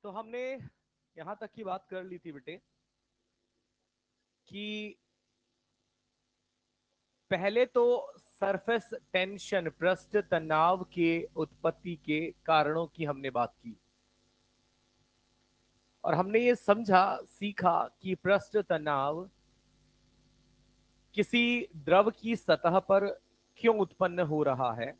तो हमने यहां तक की बात कर ली थी बेटे कि पहले तो सरफेस टेंशन पृष्ठ तनाव के उत्पत्ति के कारणों की हमने बात की और हमने ये समझा सीखा कि पृष्ठ तनाव किसी द्रव की सतह पर क्यों उत्पन्न हो रहा है।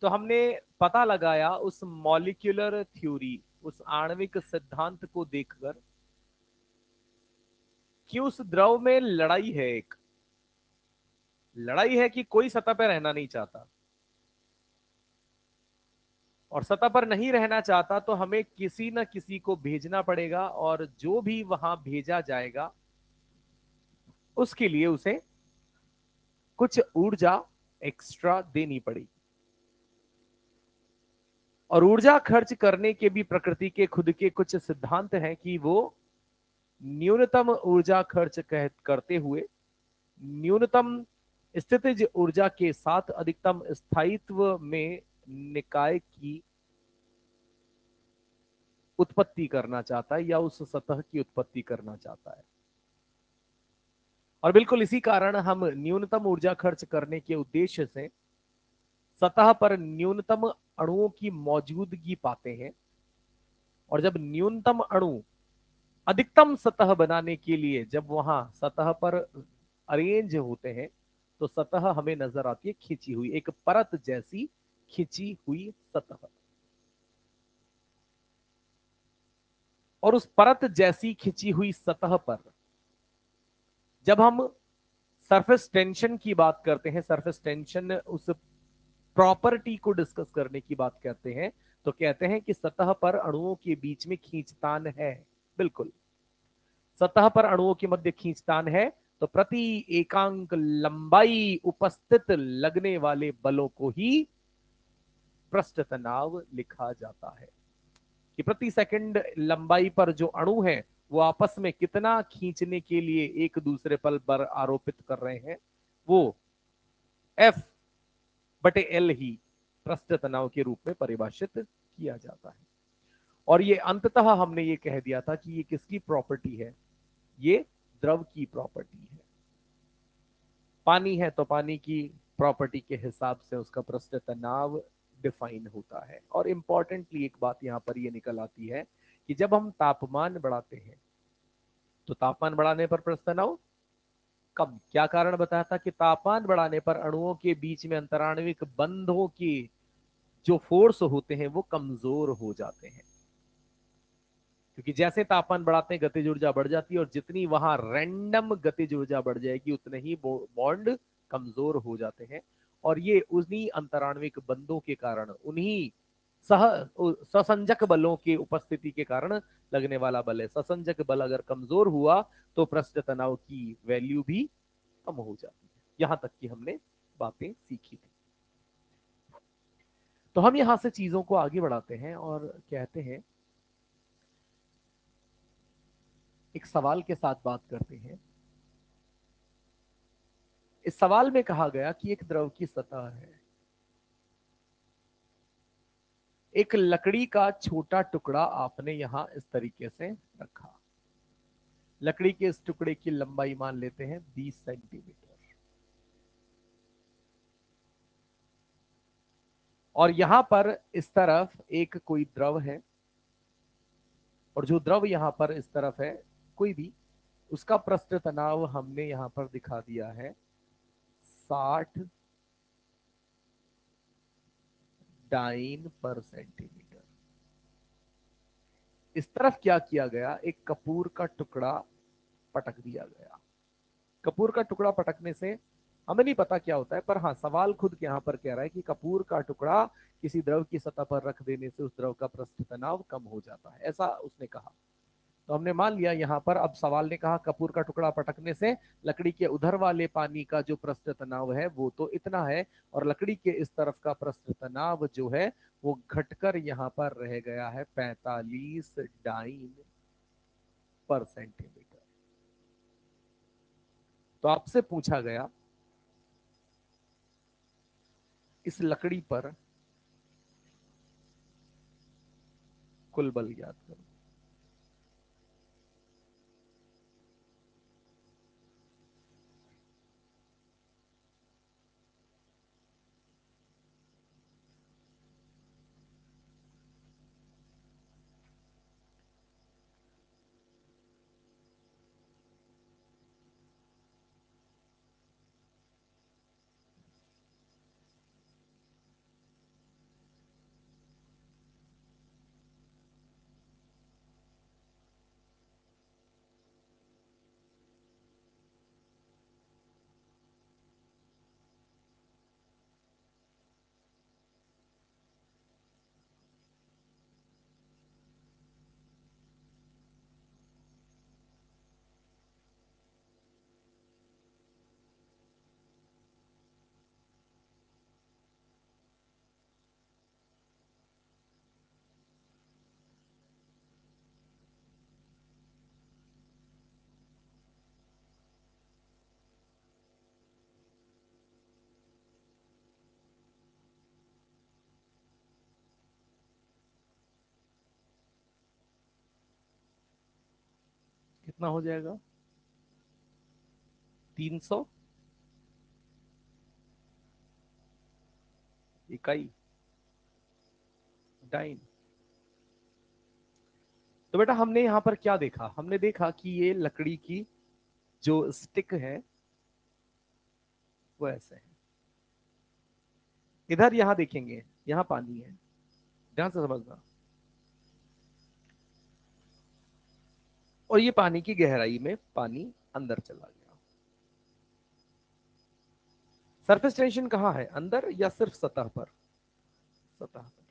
तो हमने पता लगाया उस मॉलिक्यूलर थ्योरी, उस आणविक सिद्धांत को देखकर कि उस द्रव में लड़ाई है। एक लड़ाई है कि कोई सतह पर रहना नहीं चाहता और सतह पर नहीं रहना चाहता तो हमें किसी न किसी को भेजना पड़ेगा और जो भी वहां भेजा जाएगा उसके लिए उसे कुछ ऊर्जा एक्स्ट्रा देनी पड़ेगी। और ऊर्जा खर्च करने के भी प्रकृति के खुद के कुछ सिद्धांत हैं कि वो न्यूनतम ऊर्जा खर्च करते हुए न्यूनतम स्थितिज ऊर्जा के साथ अधिकतम स्थायित्व में निकाय की उत्पत्ति करना चाहता है या उस सतह की उत्पत्ति करना चाहता है। और बिल्कुल इसी कारण हम न्यूनतम ऊर्जा खर्च करने के उद्देश्य से सतह पर न्यूनतम अणुओं की मौजूदगी पाते हैं। और जब न्यूनतम अणु अधिकतम सतह बनाने के लिए जब वहां सतह पर अरेंज होते हैं तो सतह हमें नजर आती है खिंची हुई, एक परत जैसी खिंची हुई सतह। और उस परत जैसी खिंची हुई सतह पर जब हम सरफेस टेंशन की बात करते हैं, सरफेस टेंशन उस प्रॉपर्टी को डिस्कस करने की बात करते हैं, तो कहते हैं कि सतह पर अणुओं के बीच में खींचतान है। बिल्कुल सतह पर अणुओं के मध्य खींचतान है तो प्रति एकांक लंबाई उपस्थित लगने वाले बलों को ही पृष्ठ तनाव लिखा जाता है। कि प्रति सेकंड लंबाई पर जो अणु है वो आपस में कितना खींचने के लिए एक दूसरे पर आरोपित कर रहे हैं, वो एफ बटे एल ही पृष्ठ तनाव के रूप में परिभाषित किया जाता है। और ये अंततः हमने ये कह दिया था कि ये किसकी प्रॉपर्टी है, ये द्रव की प्रॉपर्टी है। पानी है तो पानी की प्रॉपर्टी के हिसाब से उसका पृष्ठ तनाव डिफाइन होता है। और इंपॉर्टेंटली एक बात यहां पर ये निकल आती है कि जब हम तापमान बढ़ाते हैं तो तापमान बढ़ाने पर पृष्ठ तनाव कम। क्या कारण बताया था कि तापमान बढ़ाने पर अणुओं के बीच में अंतराणविक बंधों की जो फोर्स होते हैं वो कमजोर हो जाते हैं। क्योंकि जैसे तापमान बढ़ाते हैं गतिज ऊर्जा बढ़ जाती है और जितनी वहां रैंडम गतिज ऊर्जा बढ़ जाएगी उतने ही बॉन्ड कमजोर हो जाते हैं। और ये उन्हीं अंतराणविक बंधों के कारण, उन्हीं सह ससंजक बलों की उपस्थिति के कारण लगने वाला बल है। ससंजक बल अगर कमजोर हुआ तो पृष्ठ तनाव की वैल्यू भी कम हो जाती है। यहां तक की हमने बातें सीखी थी। तो हम यहां से चीजों को आगे बढ़ाते हैं और कहते हैं, एक सवाल के साथ बात करते हैं। इस सवाल में कहा गया कि एक द्रव की सतह है, एक लकड़ी का छोटा टुकड़ा आपने यहां इस तरीके से रखा। लकड़ी के इस टुकड़े की लंबाई मान लेते हैं 20 सेंटीमीटर। और यहां पर इस तरफ एक कोई द्रव है और जो द्रव यहां पर इस तरफ है कोई भी, उसका पृष्ठ तनाव हमने यहां पर दिखा दिया है 60 डाइन पर सेंटीमीटर। इस तरफ क्या किया गया, एक कपूर का टुकड़ा पटक दिया गया। कपूर का टुकड़ा पटकने से हमें नहीं पता क्या होता है, पर हाँ सवाल खुद यहाँ पर कह रहा है कि कपूर का टुकड़ा किसी द्रव की सतह पर रख देने से उस द्रव का पृष्ठ तनाव कम हो जाता है, ऐसा उसने कहा। तो हमने मान लिया यहाँ पर। अब सवाल ने कहा कपूर का टुकड़ा पटकने से लकड़ी के उधर वाले पानी का जो पृष्ठ तनाव है वो तो इतना है और लकड़ी के इस तरफ का पृष्ठ तनाव जो है वो घटकर यहाँ पर रह गया है 45 डाइन पर सेंटीमीटर। तो आपसे पूछा गया इस लकड़ी पर कुल बल ज्ञात करो। कितना हो जाएगा? 300 इकाई डाइन। तो बेटा हमने यहां पर क्या देखा? हमने देखा कि ये लकड़ी की जो स्टिक है वो ऐसे है। इधर यहां देखेंगे, यहां पानी है, ध्यान से समझना। और ये पानी की गहराई में पानी अंदर चला गया। सरफेस टेंशन कहाँ है? अंदर या सिर्फ सतह पर? सतह पर।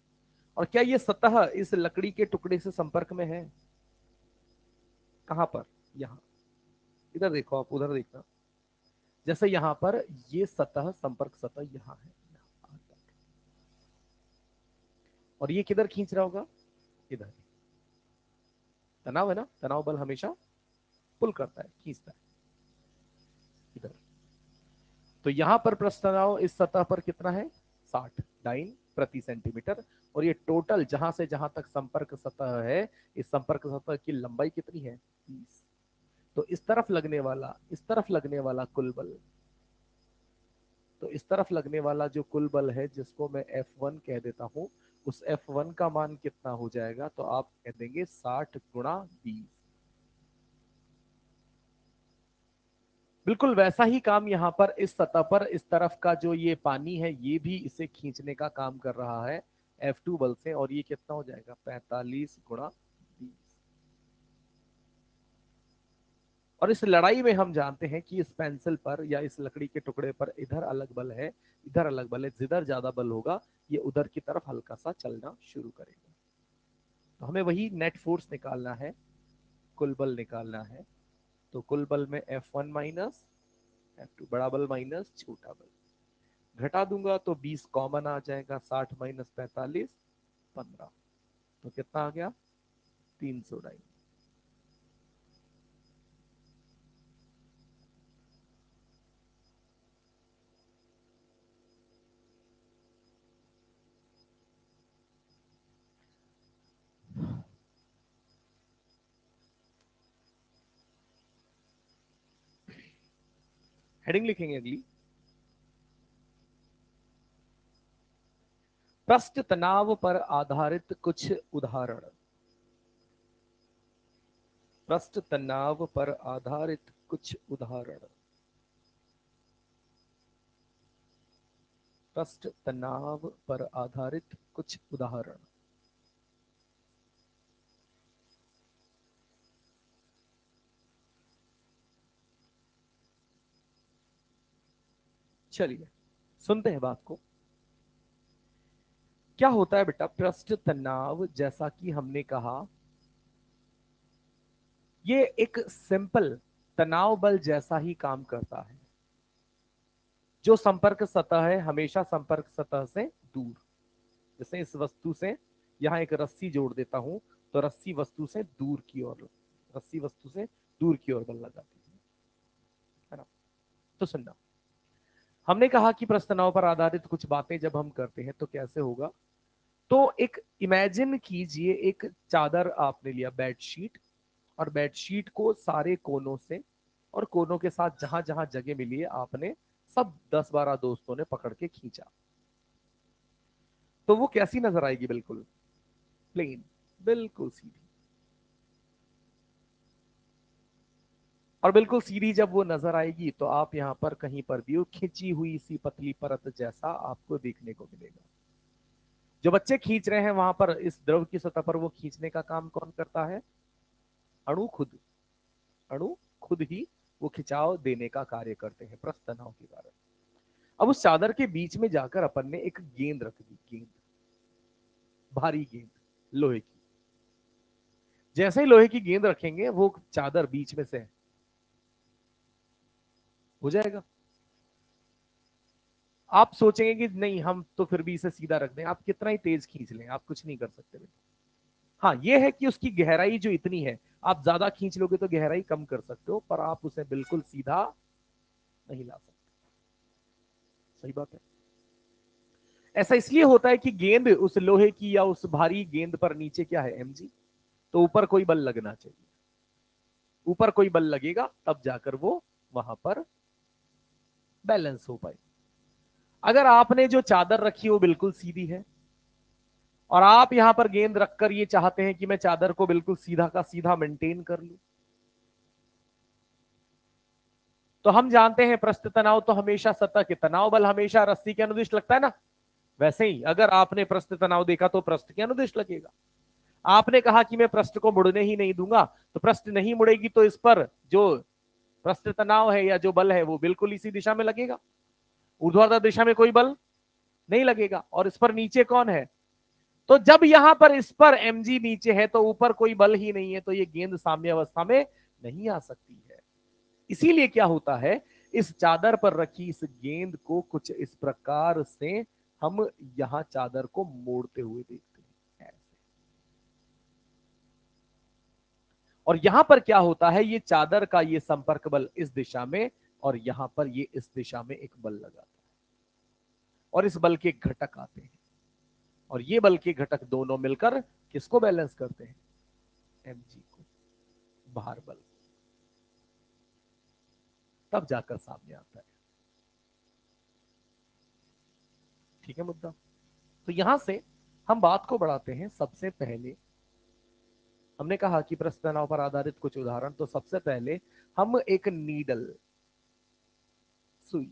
और क्या ये सतह इस लकड़ी के टुकड़े से संपर्क में है? कहां पर? यहां। इधर देखो, आप उधर देखना। जैसे यहां पर ये सतह, संपर्क सतह यहां है, और ये किधर खींच रहा होगा? इधर। तनाव है ना, तनाव बल हमेशा पुल करता है, खींचता है इधर। तो यहां पर पृष्ठ तनाव इस सतह पर कितना है? 60 डाइन प्रति सेंटीमीटर। और ये टोटल जहां से जहां तक संपर्क सतह है, इस संपर्क सतह की लंबाई कितनी है? 30। तो इस तरफ लगने वाला, इस तरफ लगने वाला कुल बल, तो इस तरफ लगने वाला जो कुल बल है, जिसको मैं F1 कह देता हूं, उस F1 का मान कितना हो जाएगा? तो आप कह देंगे 60 गुणा 20। बिल्कुल वैसा ही काम यहाँ पर इस सतह पर, इस तरफ का जो ये पानी है, ये भी इसे खींचने का काम कर रहा है F2 बल से। और ये कितना हो जाएगा? 45 गुणा 20। और इस लड़ाई में हम जानते हैं कि इस पेंसिल पर या इस लकड़ी के टुकड़े पर इधर अलग बल है, इधर अलग बल है। जिधर ज्यादा बल होगा, ये उधर की तरफ हल्का सा चलना शुरू करेगा। तो हमें वही नेट फोर्स निकालना है, कुल बल निकालना है। तो कुल बल में F1 माइनस F2, बड़ा बल माइनस छोटा बल। घटा दूंगा तो 20 कॉमन आ जाएगा, 60 माइनस 45 15। तो कितना आ गया? 300 डाइन। हेडिंग लिखेंगे अगली। पृष्ठ तनाव पर आधारित कुछ उदाहरण। पृष्ठ तनाव पर आधारित कुछ उदाहरण। पृष्ठ तनाव पर आधारित कुछ उदाहरण। चलिए सुनते हैं बात को। क्या होता है बेटा? पृष्ठ तनाव, जैसा कि हमने कहा, ये एक सिंपल तनाव बल जैसा ही काम करता है। जो संपर्क सतह है, हमेशा संपर्क सतह से दूर। जैसे इस वस्तु से यहां एक रस्सी जोड़ देता हूं, तो रस्सी वस्तु से दूर की ओर, रस्सी वस्तु से दूर की ओर बल लगाती है ना? तो सुनना, हमने कहा कि प्रश्न तनाव पर आधारित कुछ बातें जब हम करते हैं तो कैसे होगा? तो एक इमेजिन कीजिए, एक चादर आपने लिया, बेडशीट, और बेडशीट को सारे कोनों से और कोनों के साथ जहां जहां जगह मिली है आपने सब 10-12 दोस्तों ने पकड़ के खींचा, तो वो कैसी नजर आएगी? बिल्कुल प्लेन, बिल्कुल सीधी। और बिल्कुल सीधी जब वो नजर आएगी तो आप यहां पर कहीं पर भी वो खिंची हुई सी पतली परत जैसा आपको देखने को मिलेगा। जो बच्चे खींच रहे हैं वहां पर इस द्रव की सतह पर, वो खींचने का काम कौन करता है? अणु खुद। अणु खुद ही वो खिंचाव देने का कार्य करते हैं पृष्ठ तनाव के कारण। अब उस चादर के बीच में जाकर अपन ने एक गेंद रख दी, गेंद, भारी गेंद लोहे की। जैसे ही लोहे की गेंद रखेंगे वो चादर बीच में से हो जाएगा। आप सोचेंगे कि नहीं हम तो फिर भी इसे सीधा रख दें, आप कितना ही तेज खींच लें आप कुछ नहीं कर सकते बेटा। हाँ ये है कि उसकी गहराई जो इतनी है, आप ज्यादा खींच लोगे तो गहराई कम कर सकते हो, पर आप उसे बिल्कुल सीधा नहीं ला सकते। सही बात है। ऐसा इसलिए होता है कि गेंद उस लोहे की या उस भारी गेंद पर नीचे क्या है? mg। तो ऊपर कोई बल लगना चाहिए, ऊपर कोई बल लगेगा तब जाकर वो वहां पर बैलेंस हो पाए। अगर आपने जो चादर रखी वो बिल्कुल सीधी है और आप यहां पर गेंद रखकर ये चाहते हैं कि मैं चादर को बिल्कुल सीधा का सीधा मेंटेन कर लूं, तो हम जानते हैं पृष्ठ तनाव तो हमेशा सतह के तनाव बल हमेशा रस्सी के अनुदिश लगता है ना। वैसे ही अगर आपने पृष्ठ तनाव देखा तो पृष्ठ के अनुदिश लगेगा। आपने कहा कि मैं पृष्ठ को मुड़ने ही नहीं दूंगा, तो पृष्ठ नहीं मुड़ेगी तो इस पर जो पृष्ठ तनाव है या जो बल है वो बिल्कुल इसी दिशा में लगेगा, ऊर्ध्वाधर दिशा में कोई बल नहीं लगेगा। और इस पर नीचे कौन है? तो जब यहां पर इस पर mg नीचे है तो ऊपर कोई बल ही नहीं है, तो ये गेंद साम्य अवस्था में नहीं आ सकती है। इसीलिए क्या होता है, इस चादर पर रखी इस गेंद को कुछ इस प्रकार से हम यहां चादर को मोड़ते हुए देखते हैं ऐसे। और यहां पर क्या होता है, ये चादर का ये संपर्क बल इस दिशा में और यहां पर ये इस दिशा में एक बल लगाता है और इस बल के घटक आते हैं और ये बल के घटक दोनों मिलकर किसको बैलेंस करते हैं? mg को, भार बल। तब जाकर सामने आता है। ठीक है मुद्दा। तो यहां से हम बात को बढ़ाते हैं। सबसे पहले हमने कहा कि पृष्ठ तनाव पर आधारित कुछ उदाहरण, तो सबसे पहले हम एक नीडल, सुई,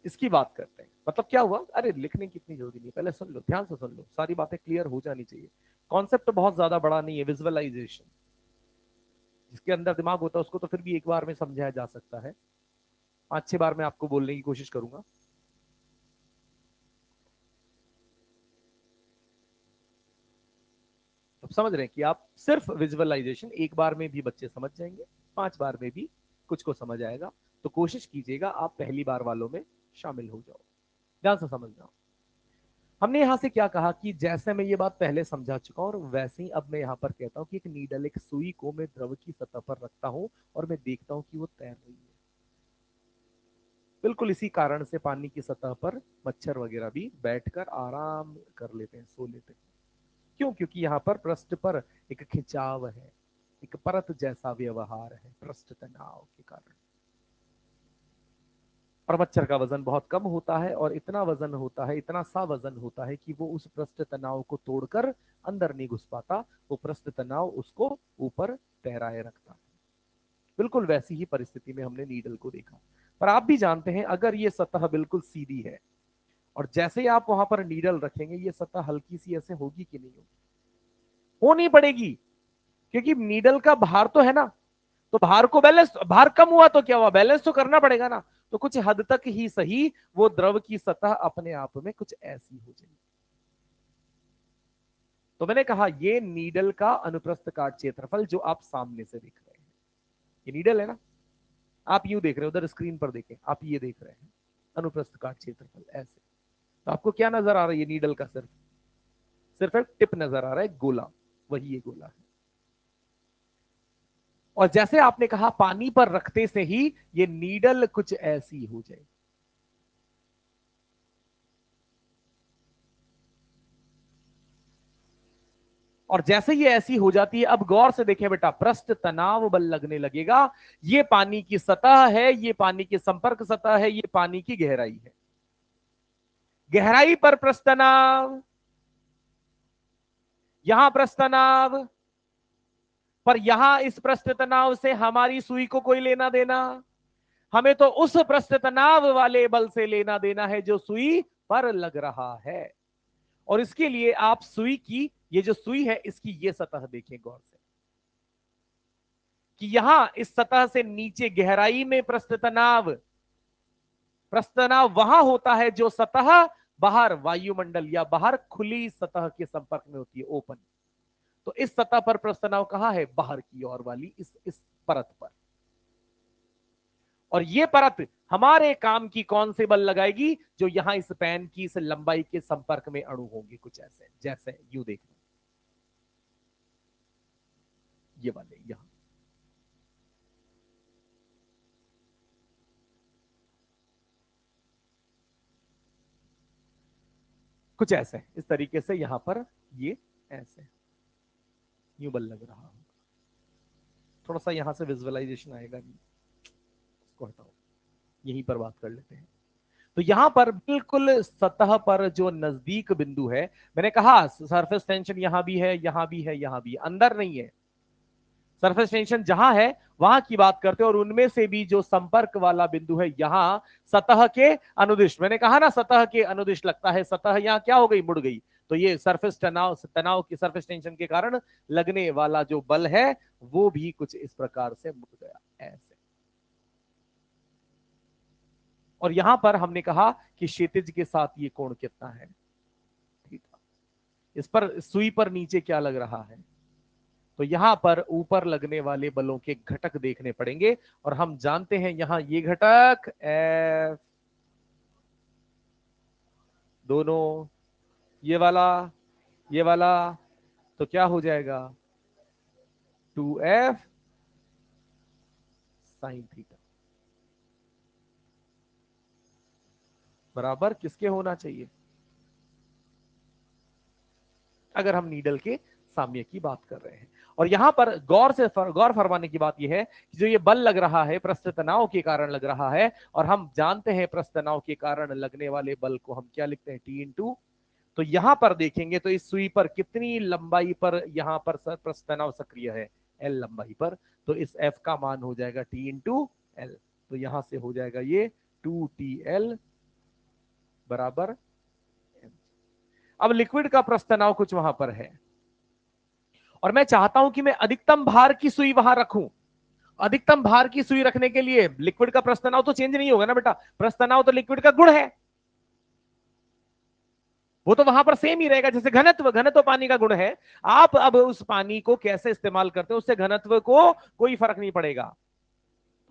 इसकी बात करते हैं। मतलब क्या हुआ, अरे लिखने की इतनी जरूरी नहीं, पहले सुन लो, ध्यान से सुन लो, सारी बातें क्लियर हो जानी चाहिए। कॉन्सेप्ट बहुत ज्यादा बड़ा नहीं है, विजुअलाइजेशन, जिसके अंदर दिमाग होता है उसको तो फिर भी एक बार में समझाया जा सकता है, 5-6 बार में आपको बोलने की कोशिश करूंगा। अब समझ रहे हैं कि आप सिर्फ विजुअलाइजेशन एक बार में भी बच्चे समझ जाएंगे, 5 बार में भी कुछ को समझ आएगा। तो कोशिश कीजिएगा आप पहली बार वालों में शामिल हो जाओ, ध्यान से समझना। हमने यहां से क्या कहा कि जैसे मैं ये बात पहले समझा चुका हूं और वैसे ही अब मैं यहां पर कहता हूं कि एक नीडल, एक सुई को मैं द्रव की सतह पर रखता हूं और मैं देखता हूं कि वो तैर रही है। बिल्कुल इसी कारण से पानी की सतह पर मच्छर वगैरह भी बैठकर आराम कर लेते हैं, सो लेते हैं। क्यों? क्योंकि यहाँ पर पृष्ठ पर एक खिंचाव है, एक परत जैसा व्यवहार है पृष्ठ तनाव के कारण। और मच्छर का वजन बहुत कम होता है और इतना वजन होता है, इतना सा वजन होता है कि वो उस पृष्ठ तनाव को तोड़कर अंदर नहीं घुस पाता, वो पृष्ठ तनाव उसको ऊपर तैराए रखता है। बिल्कुल वैसी ही परिस्थिति में हमने नीडल को देखा। पर आप भी जानते हैं अगर ये सतह बिल्कुल सीधी है और जैसे ही आप वहां पर नीडल रखेंगे ये सतह हल्की सी ऐसे होगी कि नहीं होगी? हो नहीं पड़ेगी, क्योंकि नीडल का भार तो है ना, तो भार को बैलेंस, भार कम हुआ तो क्या हुआ, बैलेंस तो करना पड़ेगा ना। तो कुछ हद तक ही सही वो द्रव की सतह अपने आप में कुछ ऐसी हो जाएगी। तो मैंने कहा ये नीडल का अनुप्रस्थ काट क्षेत्रफल जो आप सामने से देख रहे हैं, ये नीडल है ना, आप यू देख रहे हो, उधर स्क्रीन पर देखें, आप ये देख रहे हैं अनुप्रस्थ काट क्षेत्रफल ऐसे। तो आपको क्या नजर आ रहा है? ये नीडल का सिर्फ सिर्फ एक टिप नजर आ रहा है, गोला, वही ये गोला है। और जैसे आपने कहा पानी पर रखते से ही ये नीडल कुछ ऐसी हो जाए। और जैसे ये ऐसी हो जाती है, अब गौर से देखें बेटा, पृष्ठ तनाव बल लगने लगेगा। ये पानी की सतह है, ये पानी की संपर्क सतह है, ये पानी की गहराई है। गहराई पर पृष्ठ तनाव, यहां पृष्ठ तनाव, पर यहां इस पृष्ठ तनाव से हमारी सुई को कोई लेना देना, हमें तो उस पृष्ठ तनाव वाले बल से लेना देना है जो सुई पर लग रहा है। और इसके लिए आप सुई की, ये जो सुई है इसकी ये सतह देखें गौर से, कि यहां इस सतह से नीचे गहराई में पृष्ठ तनाव, पृष्ठ तनाव वहां होता है जो सतह बाहर वायुमंडल या बाहर खुली सतह के संपर्क में होती है, ओपन। तो इस सतह पर पृष्ठ तनाव कहां है? बाहर की ओर वाली इस परत पर। और ये परत हमारे काम की कौन से बल लगाएगी? जो यहां इस पैन की इस लंबाई के संपर्क में अणु होंगे, कुछ ऐसे, जैसे यू देखना, ये वाले यहां, कुछ ऐसे इस तरीके से, यहां पर ये ऐसे यूं बल लग रहा होगा। थोड़ा सा यहां से विजुअलाइजेशन आएगा नहीं, इसको हटाओ, यहीं पर बात कर लेते हैं। तो यहां पर बिल्कुल सतह पर जो नजदीक बिंदु है, मैंने कहा सरफेस टेंशन यहां भी है, यहां भी है, यहां भी है, अंदर नहीं है। सरफेस टेंशन जहां है वहां की बात करते हैं, और उनमें से भी जो संपर्क वाला बिंदु है यहां सतह के अनुदिश, मैंने कहा ना सतह के अनुदिश लगता है, सतह यहां क्या हो गई? मुड़ गई। तो ये सरफेस तनाव, तनाव की सरफेस टेंशन के कारण लगने वाला जो बल है वो भी कुछ इस प्रकार से मुड़ गया, ऐसे। और यहां पर हमने कहा कि क्षैतिज के साथ ये कोण कितना है? ठीक है। इस पर सुई पर नीचे क्या लग रहा है? तो यहां पर ऊपर लगने वाले बलों के घटक देखने पड़ेंगे, और हम जानते हैं यहां ये घटक एफ, दोनों, ये वाला, ये वाला, तो क्या हो जाएगा? 2f साइन थीटा बराबर किसके होना चाहिए? अगर हम नीडल के साम्य की बात कर रहे हैं। और यहां पर गौर फरमाने की बात यह है कि जो ये बल लग रहा है पृष्ठ तनाव के कारण लग रहा है, और हम जानते हैं पृष्ठ तनाव के कारण लगने वाले बल को हम क्या लिखते हैं? T into. तो यहां पर देखेंगे तो इस सुई पर कितनी लंबाई पर यहां पर पृष्ठ तनाव सक्रिय है? एल लंबाई पर। तो इस एफ का मान हो जाएगा टी इंटू एल। तो यहां से हो जाएगा ये 2TL बराबर। अब लिक्विड का पृष्ठ तनाव कुछ वहां पर है, और मैं चाहता हूं कि मैं अधिकतम भार की सुई वहां रखूं। अधिकतम भार की सुई रखने के लिए लिक्विड का पृष्ठ तनाव तो चेंज नहीं होगा ना बेटा, पृष्ठ तनाव तो लिक्विड का गुण है, वो तो वहां पर सेम ही रहेगा। जैसे घनत्व, घनत्व पानी का गुण है, आप अब उस पानी को कैसे इस्तेमाल करते हो उससे घनत्व को कोई फर्क नहीं पड़ेगा,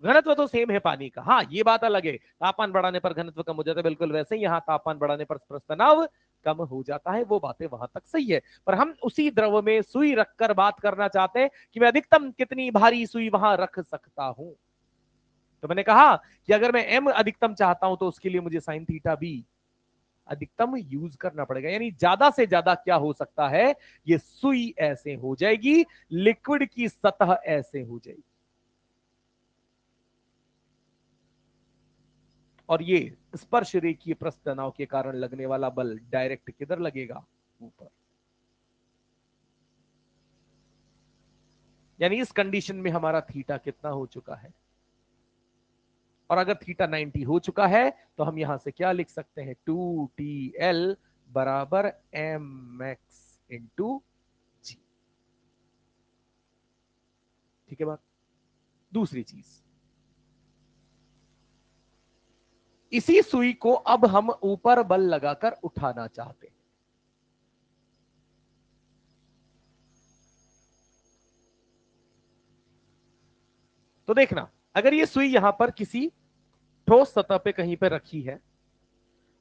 घनत्व तो सेम है पानी का। हाँ ये बात अलग है, तापमान बढ़ाने पर घनत्व कम हो जाता है, बिल्कुल वैसे ही यहाँ तापमान बढ़ाने पर पृष्ठ तनाव कम हो जाता है, वो बातें वहां तक सही है। पर हम उसी द्रव में सुई रखकर बात करना चाहते हैं कि मैं अधिकतम कितनी भारी सुई वहां रख सकता हूं। तो मैंने कहा कि अगर मैं एम अधिकतम चाहता हूं तो उसके लिए मुझे साइन थीटा भी अधिकतम यूज करना पड़ेगा। यानी ज्यादा से ज्यादा क्या हो सकता है? ये सुई ऐसे हो जाएगी, लिक्विड की सतह ऐसे हो जाएगी, और ये स्पर्श रेखीय पृष्ठ तनाव के कारण लगने वाला बल डायरेक्ट किधर लगेगा? ऊपर। यानी इस कंडीशन में हमारा थीटा कितना हो चुका है? और अगर थीटा 90 हो चुका है तो हम यहां से क्या लिख सकते हैं? 2TL बराबर एम एक्स इंटू जी। ठीक है बात। दूसरी चीज, इसी सुई को अब हम ऊपर बल लगाकर उठाना चाहते हैं। तो देखना, अगर ये सुई यहां पर किसी ठोस सतह पे कहीं पे रखी है,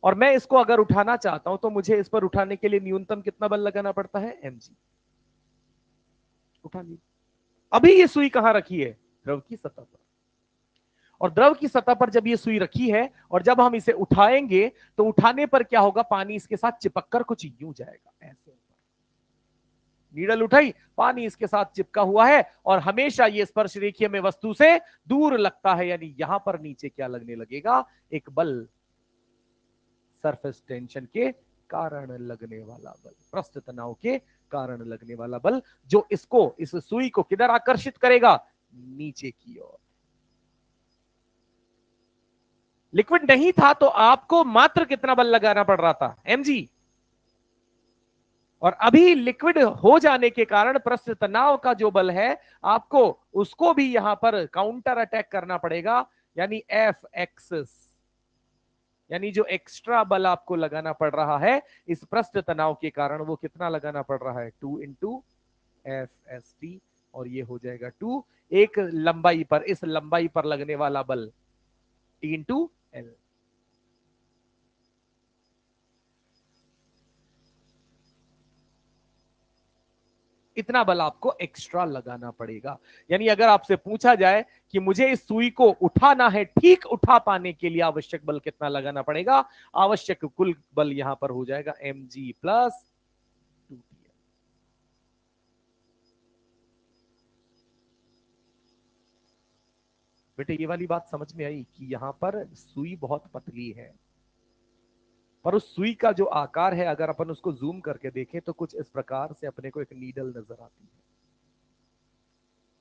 और मैं इसको अगर उठाना चाहता हूं, तो मुझे इस पर उठाने के लिए न्यूनतम कितना बल लगाना पड़ता है? mg। उठा ली। अभी ये सुई कहां रखी है? द्रव की सतह पर। और द्रव की सतह पर जब ये सुई रखी है और जब हम इसे उठाएंगे तो उठाने पर क्या होगा, पानी इसके साथ चिपक कर कुछ यूं जाएगा, ऐसे। नीडल उठाई, पानी इसके साथ चिपका हुआ है और हमेशा ये स्पर्श रेखीय में वस्तु से दूर लगता है, यानी यहां पर नीचे क्या लगने लगेगा, एक बल, सरफेस टेंशन के कारण लगने वाला बल, पृष्ठ तनाव के कारण लगने वाला बल, जो इसको, इस सुई को किधर आकर्षित करेगा, नीचे की ओर। लिक्विड नहीं था तो आपको मात्र कितना बल लगाना पड़ रहा था, mg। और अभी लिक्विड हो जाने के कारण पृष्ठ तनाव का जो बल है, आपको उसको भी यहां पर काउंटर अटैक करना पड़ेगा, यानी एफ एक्सिस, यानी जो एक्स्ट्रा बल आपको लगाना पड़ रहा है इस पृष्ठ तनाव के कारण, वो कितना लगाना पड़ रहा है, 2 × F S T, और ये हो जाएगा 2 एक लंबाई पर, इस लंबाई पर लगने वाला बल T × L। इतना बल आपको एक्स्ट्रा लगाना पड़ेगा। यानी अगर आपसे पूछा जाए कि मुझे इस सुई को उठाना है, ठीक उठा पाने के लिए आवश्यक बल कितना लगाना पड़ेगा, आवश्यक कुल बल यहां पर हो जाएगा mg + 2T। बेटे ये वाली बात समझ में आई कि यहां पर सुई बहुत पतली है, पर उस सुई का जो आकार है अगर अपन उसको जूम करके देखें तो कुछ इस प्रकार से अपने को एक नीडल नजर आती है।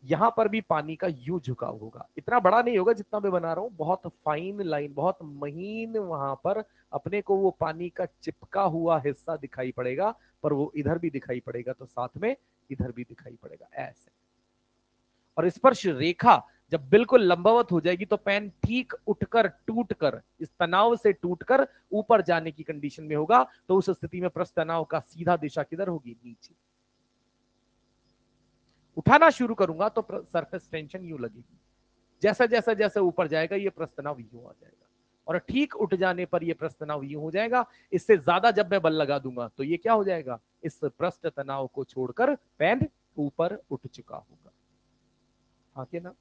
यहां पर भी पानी का यू झुकाव होगा, इतना बड़ा नहीं होगा जितना मैं बना रहा हूं, बहुत फाइन लाइन, बहुत महीन, वहां पर अपने को वो पानी का चिपका हुआ हिस्सा दिखाई पड़ेगा, पर वो इधर भी दिखाई पड़ेगा तो साथ में इधर भी दिखाई पड़ेगा, ऐसे। और स्पर्श रेखा जब बिल्कुल लंबवत हो जाएगी तो पेन ठीक उठकर, टूटकर, इस तनाव से टूटकर ऊपर जाने की कंडीशन में होगा, तो उस स्थिति में पृष्ठ तनाव का सीधा दिशा किधर होगी, नीचे। उठाना शुरू करूंगा तो सरफेस टेंशन यूं लगेगी, जैसा जैसा जैसा ऊपर जाएगा ये पृष्ठ तनाव यूं आ जाएगा, और ठीक उठ जाने पर ये पृष्ठ तनाव यूं हो जाएगा। इससे ज्यादा जब मैं बल लगा दूंगा तो ये क्या हो जाएगा, इस पृष्ठ तनाव को छोड़कर पेन ऊपर उठ चुका होगा। हाँ के ना,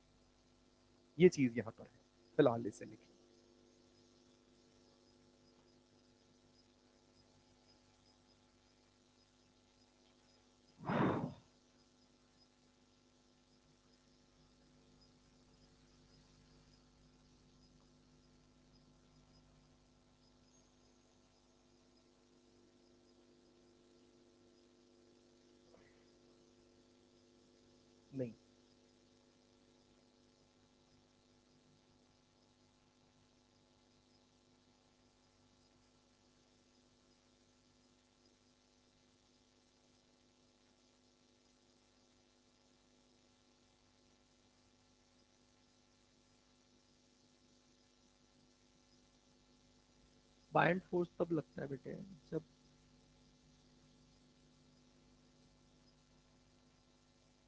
ये चीज यहां पर है, फिलहाल इसे लिखें। नहीं, बाइंड फोर्स तब लगता है बेटे जब,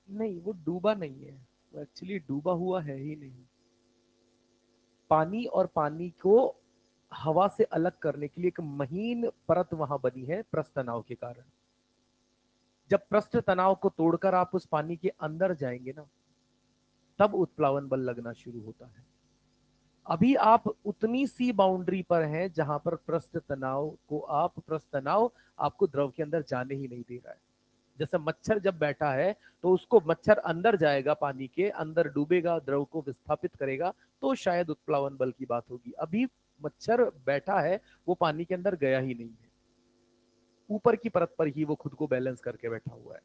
नहीं वो डूबा नहीं है, वो एक्चुअली डूबा हुआ है ही नहीं। पानी और पानी को हवा से अलग करने के लिए एक महीन परत वहां बनी है पृष्ठ तनाव के कारण। जब पृष्ठ तनाव को तोड़कर आप उस पानी के अंदर जाएंगे ना, तब उत्प्लावन बल लगना शुरू होता है। अभी आप उतनी सी बाउंड्री पर हैं जहां पर पृष्ठ तनाव को, आप पृष्ठ तनाव आपको द्रव के अंदर जाने ही नहीं दे रहा है। जैसे मच्छर जब बैठा है तो उसको, मच्छर अंदर जाएगा, पानी के अंदर डूबेगा, द्रव को विस्थापित करेगा, तो शायद उत्प्लावन बल की बात होगी। अभी मच्छर बैठा है, वो पानी के अंदर गया ही नहीं है, ऊपर की परत पर ही वो खुद को बैलेंस करके बैठा हुआ है।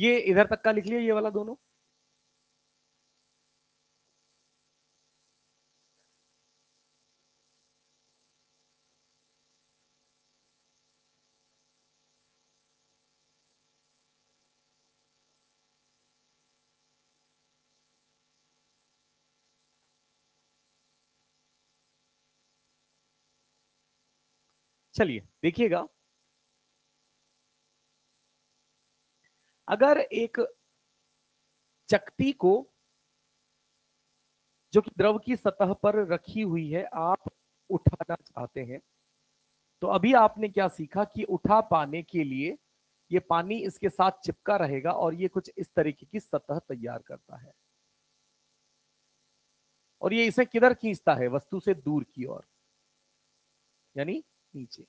ये इधर तक का लिख लिया, ये वाला दोनों। चलिए देखिएगा, अगर एक चकती को जो कि द्रव की सतह पर रखी हुई है आप उठाना चाहते हैं, तो अभी आपने क्या सीखा कि उठा पाने के लिए ये पानी इसके साथ चिपका रहेगा और ये कुछ इस तरीके की सतह तैयार करता है, और ये इसे किधर खींचता है, वस्तु से दूर की ओर, यानी नीचे।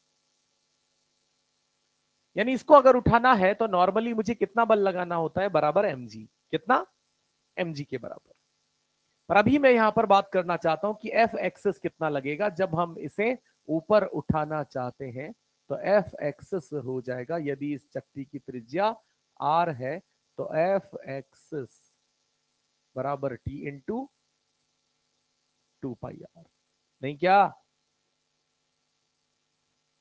यानी इसको अगर उठाना है तो नॉर्मली मुझे कितना बल लगाना होता है, बराबर mg, कितना, mg के बराबर। पर अभी मैं यहां पर बात करना चाहता हूं कि एफ एक्सेस कितना लगेगा जब हम इसे ऊपर उठाना चाहते हैं। तो एफ एक्सेस हो जाएगा, यदि इस चक्ति की त्रिज्या आर है तो एफ एक्सेस बराबर टी इंटू 2 पाई आर। नहीं क्या,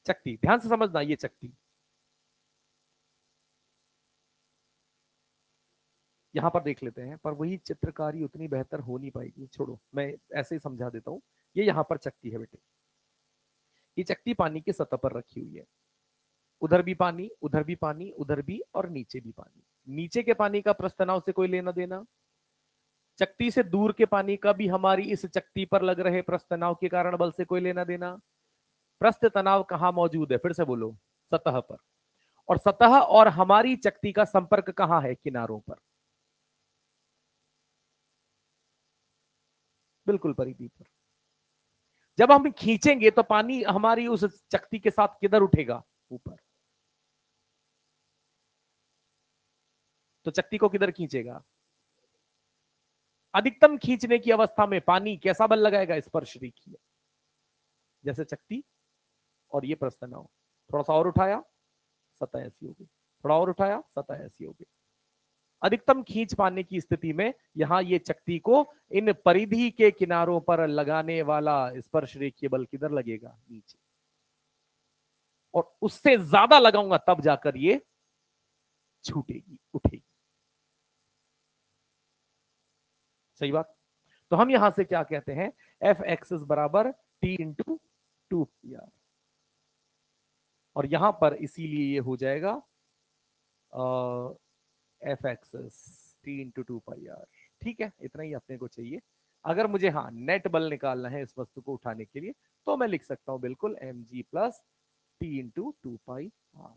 चक्ति ध्यान से समझना, ये चक्ति यहां पर देख लेते हैं, पर वही चित्रकारी उतनी बेहतर हो नहीं पाएगी, छोड़ो मैं ऐसे ही समझा देता हूं। ये यहां पर चक्ति है बेटे, ये चक्ति पानी की सतह पर रखी हुई है, उधर भी पानी, उधर भी पानी, उधर भी, और नीचे भी पानी। नीचे के पानी का प्रस्थ तनाव से कोई लेना देना, चक्ति से दूर के पानी का भी हमारी इस चक्ति पर लग रहे प्रस्थ तनाव के कारण बल से कोई लेना देना। प्रस्थ तनाव कहां मौजूद है, फिर से बोलो, सतह पर। और सतह और हमारी चक्ति का संपर्क कहां है, किनारों पर, बिल्कुल परिधि पर। जब हम खींचेंगे तो पानी हमारी उस चक्ति के साथ किधर उठेगा, ऊपर। तो चक्ति को किधर खींचेगा, अधिकतम खींचने की अवस्था में पानी कैसा बल लगाएगा, स्पर्श रेखीय, जैसे चक्ति और ये प्रस्थ तनाव। थोड़ा सा और उठाया, सतह ऐसी होगी, थोड़ा और उठाया, सतह ऐसी होगी। अधिकतम खींच पाने की स्थिति में यहां ये चक्ति को इन परिधि के किनारों पर लगाने वाला स्पर्श रेखीय बल किधर लगेगा, नीचे। और उससे ज्यादा लगाऊंगा तब जाकर ये छूटेगी, उठेगी। सही बात। तो हम यहां से क्या कहते हैं, एफ एक्सेस बराबर टी इंटू 2 पाई आर, और यहां पर इसीलिए ये हो जाएगा F excess T into 2 pi R. ठीक है, इतना ही अपने को चाहिए। अगर मुझे हाँ नेट बल निकालना है इस वस्तु को उठाने के लिए, तो मैं लिख सकता हूं बिल्कुल M G plus T into 2 pi R.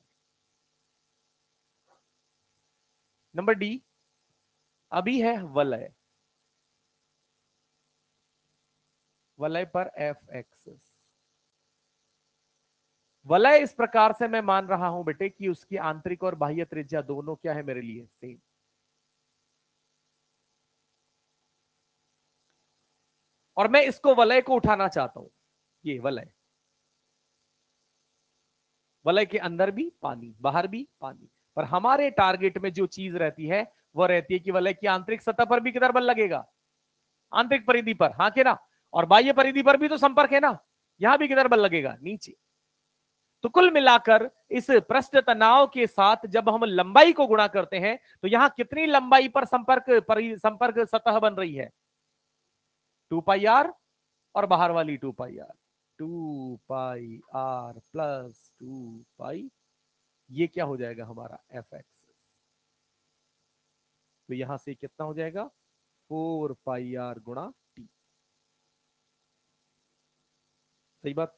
Number D, अभी है वलय, वलय पर एफ एक्सेस। वलय इस प्रकार से मैं मान रहा हूं बेटे कि उसकी आंतरिक और बाह्य त्रिज्या दोनों क्या है मेरे लिए, सेम। और मैं इसको वलय को उठाना चाहता हूं, ये वलय, वलय के अंदर भी पानी, बाहर भी पानी। पर हमारे टारगेट में जो चीज रहती है वो रहती है कि वलय की आंतरिक सतह पर भी किधर बल लगेगा, आंतरिक परिधि पर, हाँ के ना। और बाह्य परिधि पर भी तो संपर्क है ना, यहां भी किधर बल लगेगा, नीचे। तो कुल मिलाकर इस पृष्ठ तनाव के साथ जब हम लंबाई को गुणा करते हैं तो यहां कितनी लंबाई पर संपर्क सतह बन रही है, 2 पाई आर, और बाहर वाली 2 pi are. 2 pi are plus 2 पाई, ये क्या हो जाएगा हमारा एफ एक्स। तो यहां से कितना हो जाएगा, 4 पाई आर गुणा टी। सही बात,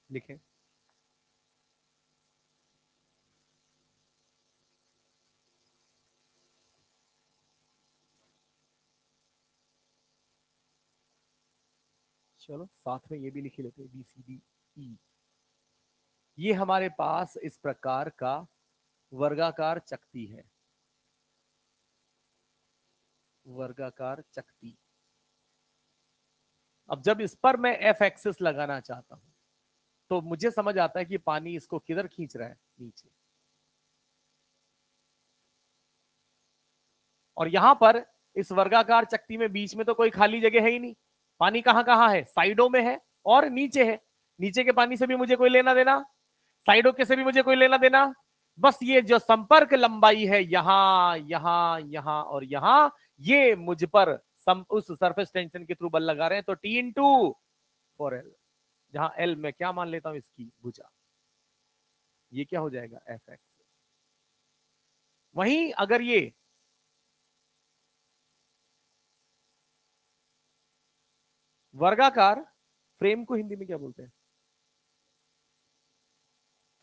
लिखें। चलो साथ में ये भी लिख लेते हैं, बी सी डी ई। ये हमारे पास इस प्रकार का वर्गाकार चक्ति है, वर्गाकार चक्ति। अब जब इस पर मैं एफ एक्सिस लगाना चाहता हूं तो मुझे समझ आता है कि पानी इसको किधर खींच रहा है, नीचे। और यहां पर इस वर्गाकार चक्ति में बीच में तो कोई खाली जगह है ही नहीं, पानी कहां कहां है, साइडों में है और नीचे है। नीचे के पानी से भी मुझे कोई लेना देना, साइडों के से भी मुझे कोई लेना देना, बस ये जो संपर्क लंबाई है यहां यहां यहां और यहां, ये मुझ पर उस सरफेस टेंशन के थ्रू बल लगा रहे हैं। तो टी इन टू 4L, जहां एल मैं क्या मान लेता हूं, इसकी भुजा, ये क्या हो जाएगा एफ एक्स। वहीं अगर ये वर्गाकार फ्रेम को हिंदी में क्या बोलते हैं,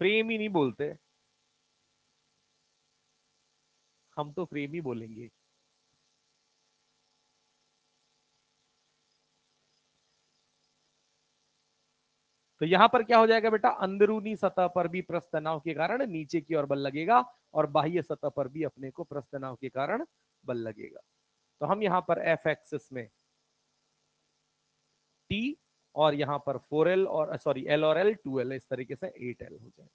फ्रेम ही नहीं बोलते, हम तो फ्रेम ही बोलेंगे। तो यहां पर क्या हो जाएगा बेटा, अंदरूनी सतह पर भी पृष्ठ तनाव के कारण नीचे की ओर बल लगेगा और बाह्य सतह पर भी अपने को पृष्ठ तनाव के कारण बल लगेगा। तो हम यहां पर एफ एक्सिस में टी और यहां पर 4L और सॉरी एल और एल 2L, इस तरीके से 8L हो जाए।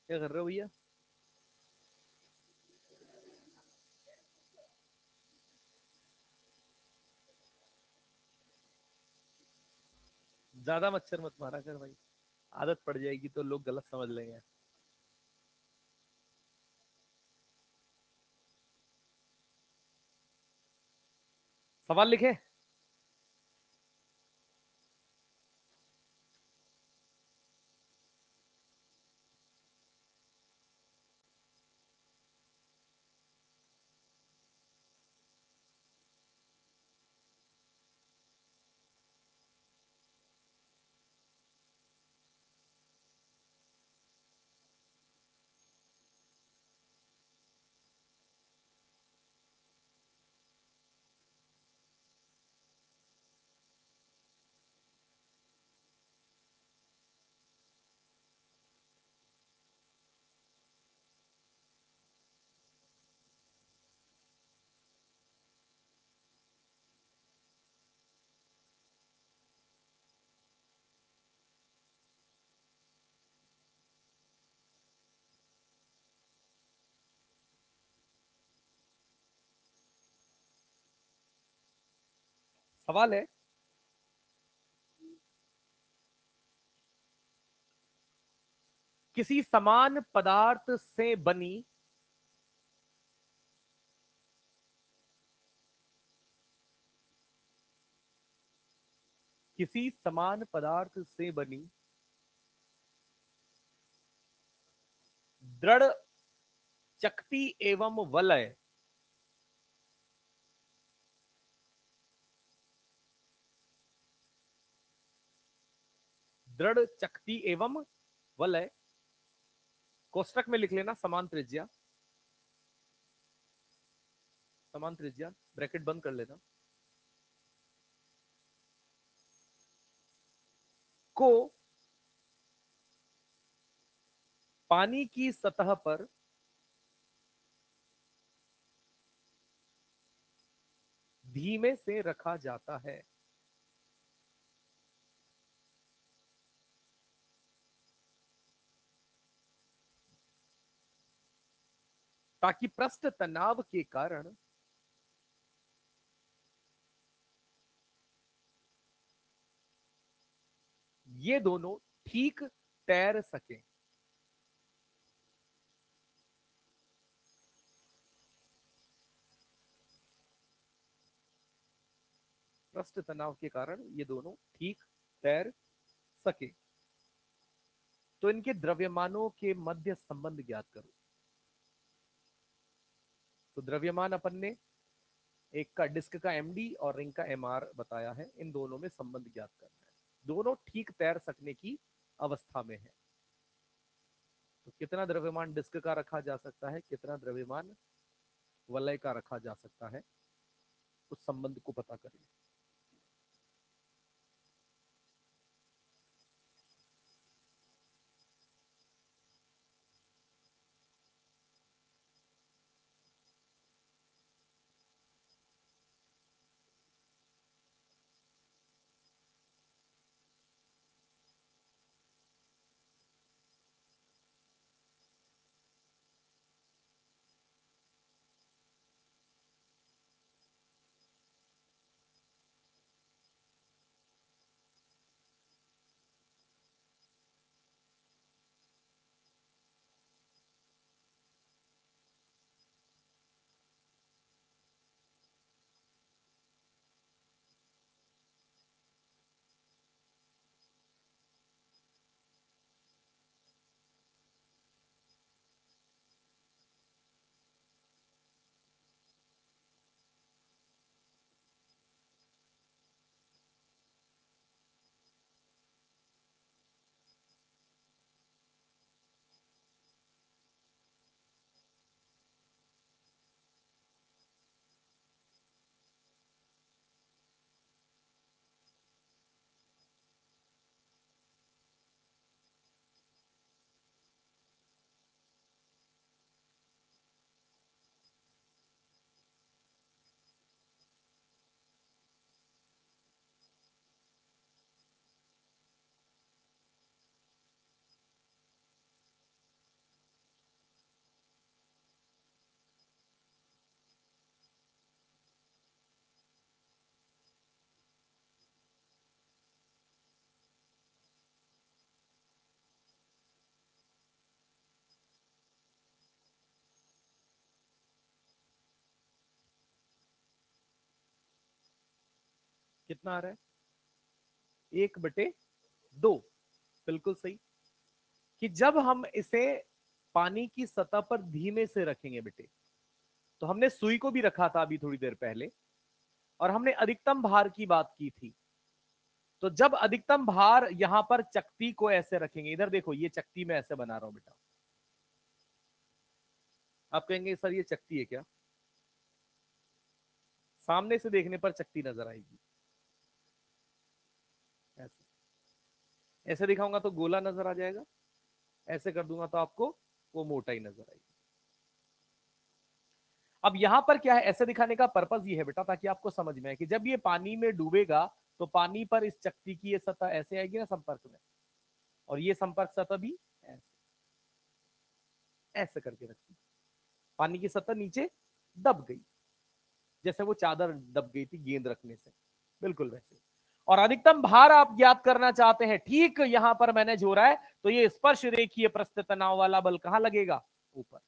क्या कर रहे हो भैया, ज्यादा मच्छर मत मारा कर भाई, आदत पड़ जाएगी तो लोग गलत समझ लेंगे। सवाल लिखे। सवाल है, किसी समान पदार्थ से बनी किसी समान पदार्थ से बनी दृढ़ चकती एवं वलय दृढ़ चकती एवं वलय, कोष्टक में लिख लेना समान त्रिज्या, समान त्रिज्या ब्रैकेट बंद कर लेना, को पानी की सतह पर धीमे से रखा जाता है ताकि पृष्ठ तनाव के कारण ये दोनों ठीक तैर सके। पृष्ठ तनाव के कारण ये दोनों ठीक तैर सके। तो इनके द्रव्यमानों के मध्य संबंध ज्ञात करो। तो द्रव्यमान अपन ने एक का डिस्क का एमडी और रिंग का एमआर बताया है, इन दोनों में संबंध ज्ञात करना है। दोनों ठीक तैर सकने की अवस्था में है। तो कितना द्रव्यमान डिस्क का रखा जा सकता है, कितना द्रव्यमान वलय का रखा जा सकता है, उस संबंध को पता करिए। कितना आ रहा है, 1/2। बिल्कुल सही। कि जब हम इसे पानी की सतह पर धीमे से रखेंगे बेटे, तो हमने सुई को भी रखा था अभी थोड़ी देर पहले, और हमने अधिकतम भार की बात की थी। तो जब अधिकतम भार यहां पर चकती को ऐसे रखेंगे, इधर देखो ये चकती में ऐसे बना रहा हूं बेटा, आप कहेंगे सर ये चकती है क्या? सामने से देखने पर चकती नजर आएगी। ऐसे ऐसे दिखाऊंगा तो गोला नजर आ जाएगा, ऐसे कर दूंगा तो आपको वो मोटाई नजर आएगी। अब यहां पर क्या है, ऐसे दिखाने का पर्पज ये है बेटा, ताकि आपको समझ में आए कि जब ये पानी में डूबेगा तो पानी पर इस चकती की ये सतह ऐसे आएगी ना संपर्क में, और ये संपर्क सतह भी ऐसे ऐसे करके रखी, पानी की सतह नीचे दब गई, जैसे वो चादर दब गई थी गेंद रखने से। बिल्कुल वैसे। और अधिकतम भार आप ज्ञात करना चाहते हैं, ठीक यहां पर मैंने जोड़ा है, तो ये स्पर्श रेखीय प्रस्थ तनाव वाला बल कहां लगेगा? ऊपर।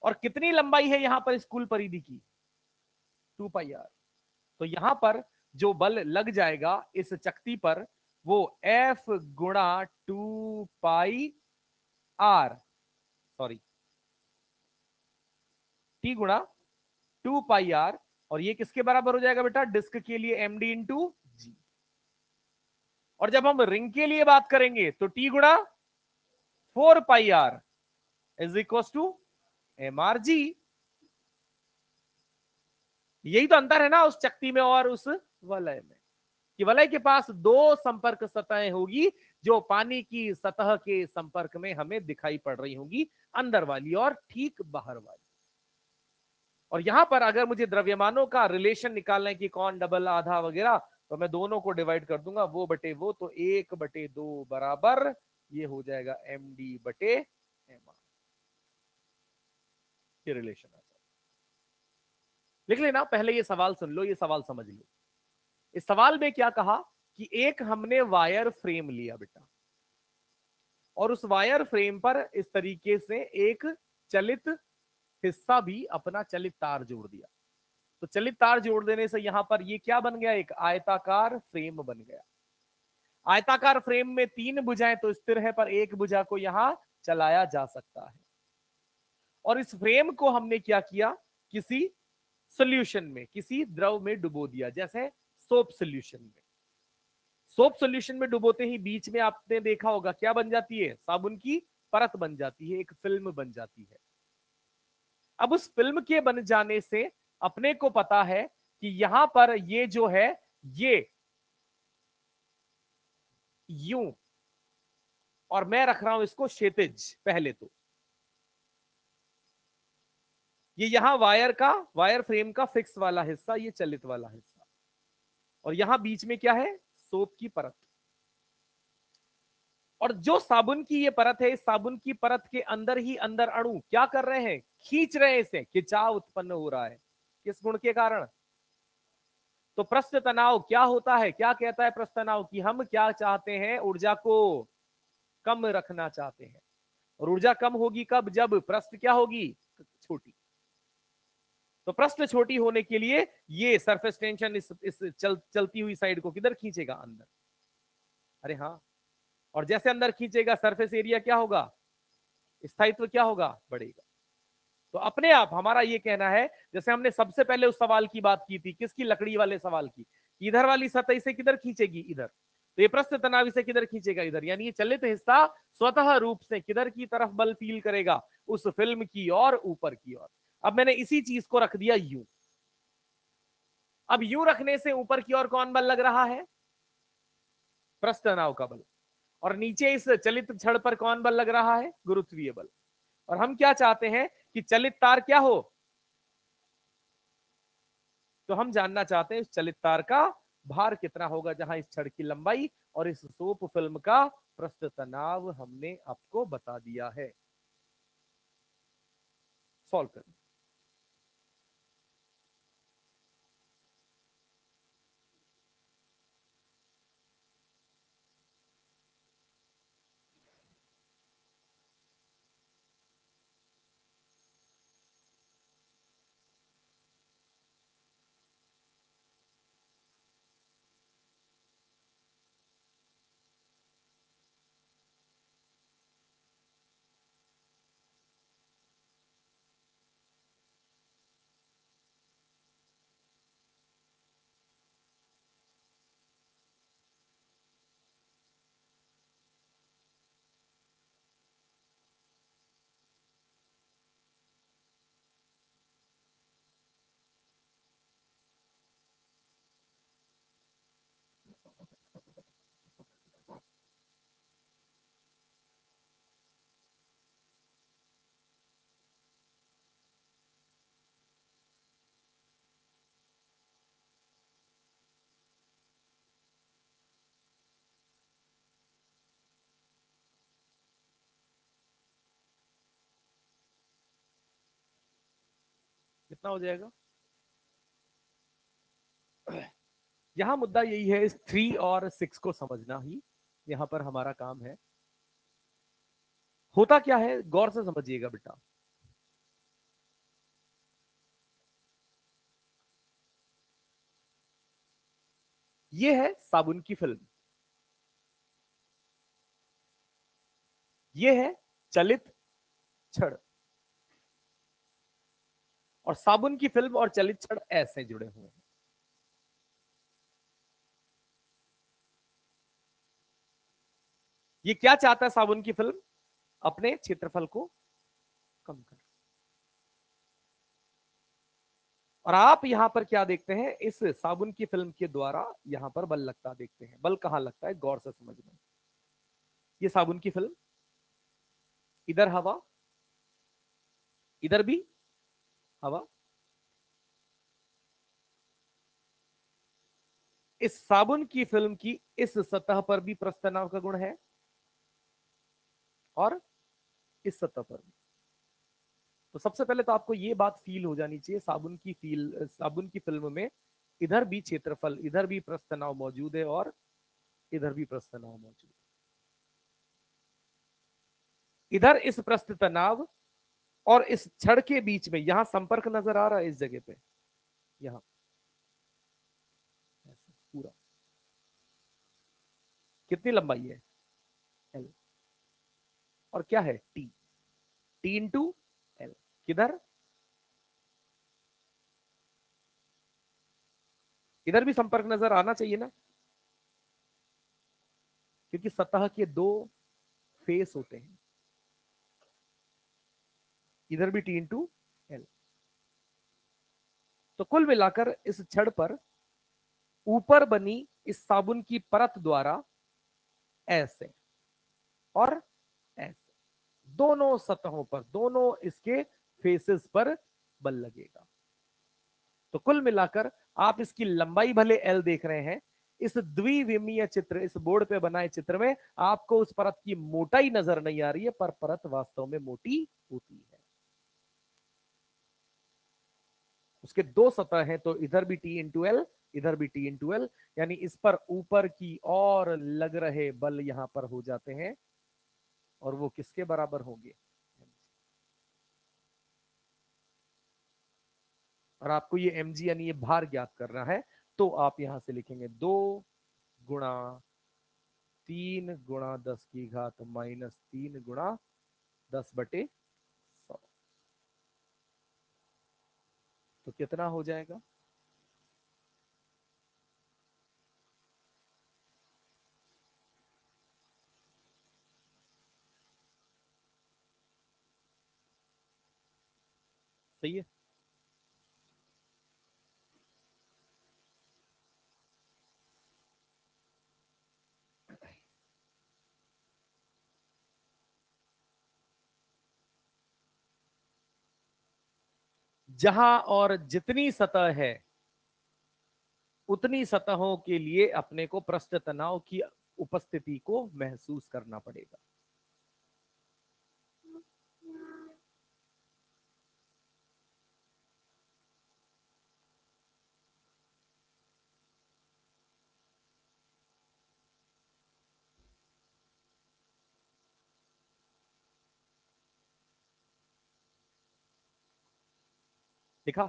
और कितनी लंबाई है यहां पर इस कुल परिधि की? 2 पाई आर। तो यहां पर जो बल लग जाएगा इस चकती पर, वो एफ गुणा 2 पाई आर, सॉरी, टी गुणा 2 पाई आर। और ये किसके बराबर हो जाएगा बेटा? डिस्क के लिए एम डी इंटू जी। और जब हम रिंग के लिए बात करेंगे तो टी गुणा 4 pi R is equal to M R G. यही तो अंतर है ना उस चक्ति में और उस वलय में, कि वलय के पास दो संपर्क सतहें होगी जो पानी की सतह के संपर्क में हमें दिखाई पड़ रही होंगी, अंदर वाली और ठीक बाहर वाली। और यहां पर अगर मुझे द्रव्यमानों का रिलेशन निकालना है कि कौन डबल आधा वगैरह, तो मैं दोनों को डिवाइड कर दूंगा, वो बटे वो, तो 1/2 बराबर ये हो जाएगा एम डी बटे एम आर। ये रिलेशन आता है। लिख लेना, पहले ये सवाल सुन लो, ये सवाल समझ लो। इस सवाल में क्या कहा कि एक हमने वायर फ्रेम लिया बेटा, और उस वायर फ्रेम पर इस तरीके से एक चलित हिस्सा भी अपना चलित तार जोड़ दिया। तो चलित तार जोड़ देने से यहां पर ये क्या बन गया? एक आयताकार फ्रेम बन गया। आयताकार फ्रेम में 3 भुजाएं तो स्थिर है, पर एक भुजा को यहां चलाया जा सकता है। और इस फ्रेम को हमने क्या किया? किसी सोल्यूशन में, किसी द्रव में डुबो दिया, जैसे सोप सोल्यूशन में। सोप सोल्यूशन में डुबोते ही बीच में आपने देखा होगा क्या बन जाती है? साबुन की परत बन जाती है, एक फिल्म बन जाती है। अब उस फिल्म के बन जाने से अपने को पता है कि यहां पर ये जो है, ये यूं, और मैं रख रहा हूं इसको क्षैतिज। पहले तो ये यहां वायर का, वायर फ्रेम का फिक्स वाला हिस्सा, ये चलित वाला हिस्सा, और यहां बीच में क्या है? सोप की परत। और जो साबुन की ये परत है, इस साबुन की परत के अंदर ही अंदर अणु क्या कर रहे हैं? खींच रहे हैं, इसे खिंचाव उत्पन्न हो रहा है। किस गुण के कारण? तो प्रस्थ तनाव क्या होता है? क्या कहता है प्रस्थ तनाव? कि हम क्या चाहते हैं? ऊर्जा को कम रखना चाहते हैं। और ऊर्जा कम होगी कब? जब प्रस्थ क्या होगी? छोटी। तो प्रस्थ छोटी होने के लिए ये सरफेस टेंशन इस चलती हुई साइड को किधर खींचेगा? अंदर। अरे हाँ। और जैसे अंदर खींचेगा, सरफेस एरिया क्या होगा? स्थायित्व क्या होगा? बढ़ेगा। तो अपने आप हमारा ये कहना है, जैसे हमने सबसे पहले उस सवाल की बात की थी, किसकी? लकड़ी वाले सवाल की। इधर वाली सतह इसे किधर खींचेगी? इधर। तो ये प्रस्थ तनाव इसे किधर खींचेगा? इधर। यानी ये चलित हिस्सा स्वतः रूप से किधर की तरफ बल फील करेगा? उस फिल्म की और ऊपर की ओर। अब मैंने इसी चीज को रख दिया यूं। अब यूं रखने से ऊपर की ओर कौन बल लग रहा है? प्रस्थ तनाव का बल। और नीचे इस चलित छड़ पर कौन बल लग रहा है? गुरुत्वीय बल। और हम क्या चाहते हैं? कि चलित तार क्या हो? तो हम जानना चाहते हैं इस चलित तार का भार कितना होगा, जहां इस छड़ की लंबाई और इस सोप फिल्म का प्रस्थ तनाव हमने आपको बता दिया है। सॉल्व कर। कितना हो जाएगा? यहां मुद्दा यही है, इस 3 और 6 को समझना ही यहां पर हमारा काम है। होता क्या है, गौर से समझिएगा बेटा। ये है साबुन की फिल्म, ये है चलित छड़, और साबुन की फिल्म और चलित छड़ ऐसे जुड़े हुए हैं। ये क्या चाहता है साबुन की फिल्म? अपने क्षेत्रफल को कम कर। और आप यहां पर क्या देखते हैं, इस साबुन की फिल्म के द्वारा यहां पर बल लगता देखते हैं। बल कहां लगता है, गौर से समझना। ये साबुन की फिल्म, इधर हवा, इधर भी हवा। इस साबुन की फिल्म की इस सतह पर भी प्रस्थ तनाव का गुण है, और इस सतह पर भी। तो सबसे पहले तो आपको ये बात फील हो जानी चाहिए, साबुन की फिल्म में इधर भी क्षेत्रफल, इधर भी प्रस्थ तनाव मौजूद है, और इधर भी प्रस्थ तनाव मौजूद है। इधर इस प्रस्थ तनाव और इस छड़ के बीच में यहां संपर्क नजर आ रहा है, इस जगह पे, यहां पूरा कितनी लंबाई है, एल। और क्या है, टी, टी इंटू एल। किधर, इधर भी संपर्क नजर आना चाहिए ना, क्योंकि सतह के 2 फेस होते हैं। इधर भी टी इंटू एल। तो कुल मिलाकर इस छड़ पर ऊपर बनी इस साबुन की परत द्वारा ऐसे और ऐसे दोनों सतहों पर, दोनों इसके फेसेस पर बल लगेगा। तो कुल मिलाकर आप इसकी लंबाई भले एल देख रहे हैं, इस द्विविमीय चित्र, इस बोर्ड पे बनाए चित्र में आपको उस परत की मोटाई नजर नहीं आ रही है, पर परत वास्तव में मोटी होती है। उसके 2 सतह हैं, तो इधर भी टी इंटू एल, इधर भी टी इंटू एल, यानी इस पर ऊपर की और लग रहे बल यहां पर हो जाते हैं, और वो किसके बराबर होंगे? और आपको ये mg यानी ये भार ज्ञात करना है, तो आप यहां से लिखेंगे 2 गुणा 3 × 10⁻³ - 3 × 10⁻⁴। तो कितना हो जाएगा? सही है। जहां और जितनी सतह है, उतनी सतहों के लिए अपने को पृष्ठ तनाव की उपस्थिति को महसूस करना पड़ेगा। देखा?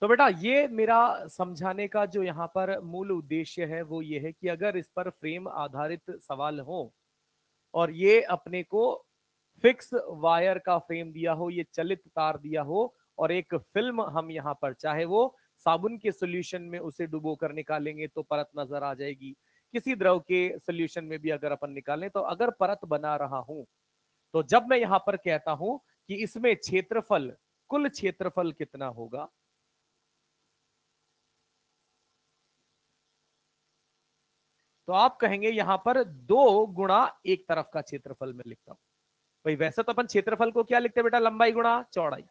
तो बेटा ये मेरा समझाने का जो यहाँ पर मूल उद्देश्य है वो ये है कि अगर इस पर फ्रेम आधारित सवाल हो और ये अपने को फिक्स वायर का फ्रेम दिया हो, ये चलित तार दिया हो और एक फिल्म हम यहाँ पर चाहे वो साबुन के सोल्यूशन में उसे डुबो कर निकालेंगे तो परत नजर आ जाएगी, किसी द्रव के सोल्यूशन में भी अगर अपन निकालें तो अगर परत बना रहा हूं तो जब मैं यहां पर कहता हूं कि इसमें क्षेत्रफल, कुल क्षेत्रफल कितना होगा, तो आप कहेंगे यहां पर 2 गुणा एक तरफ का क्षेत्रफल में लिखता हूं। भाई वैसे तो अपन क्षेत्रफल को क्या लिखते हैं बेटा, लंबाई गुणा चौड़ाई,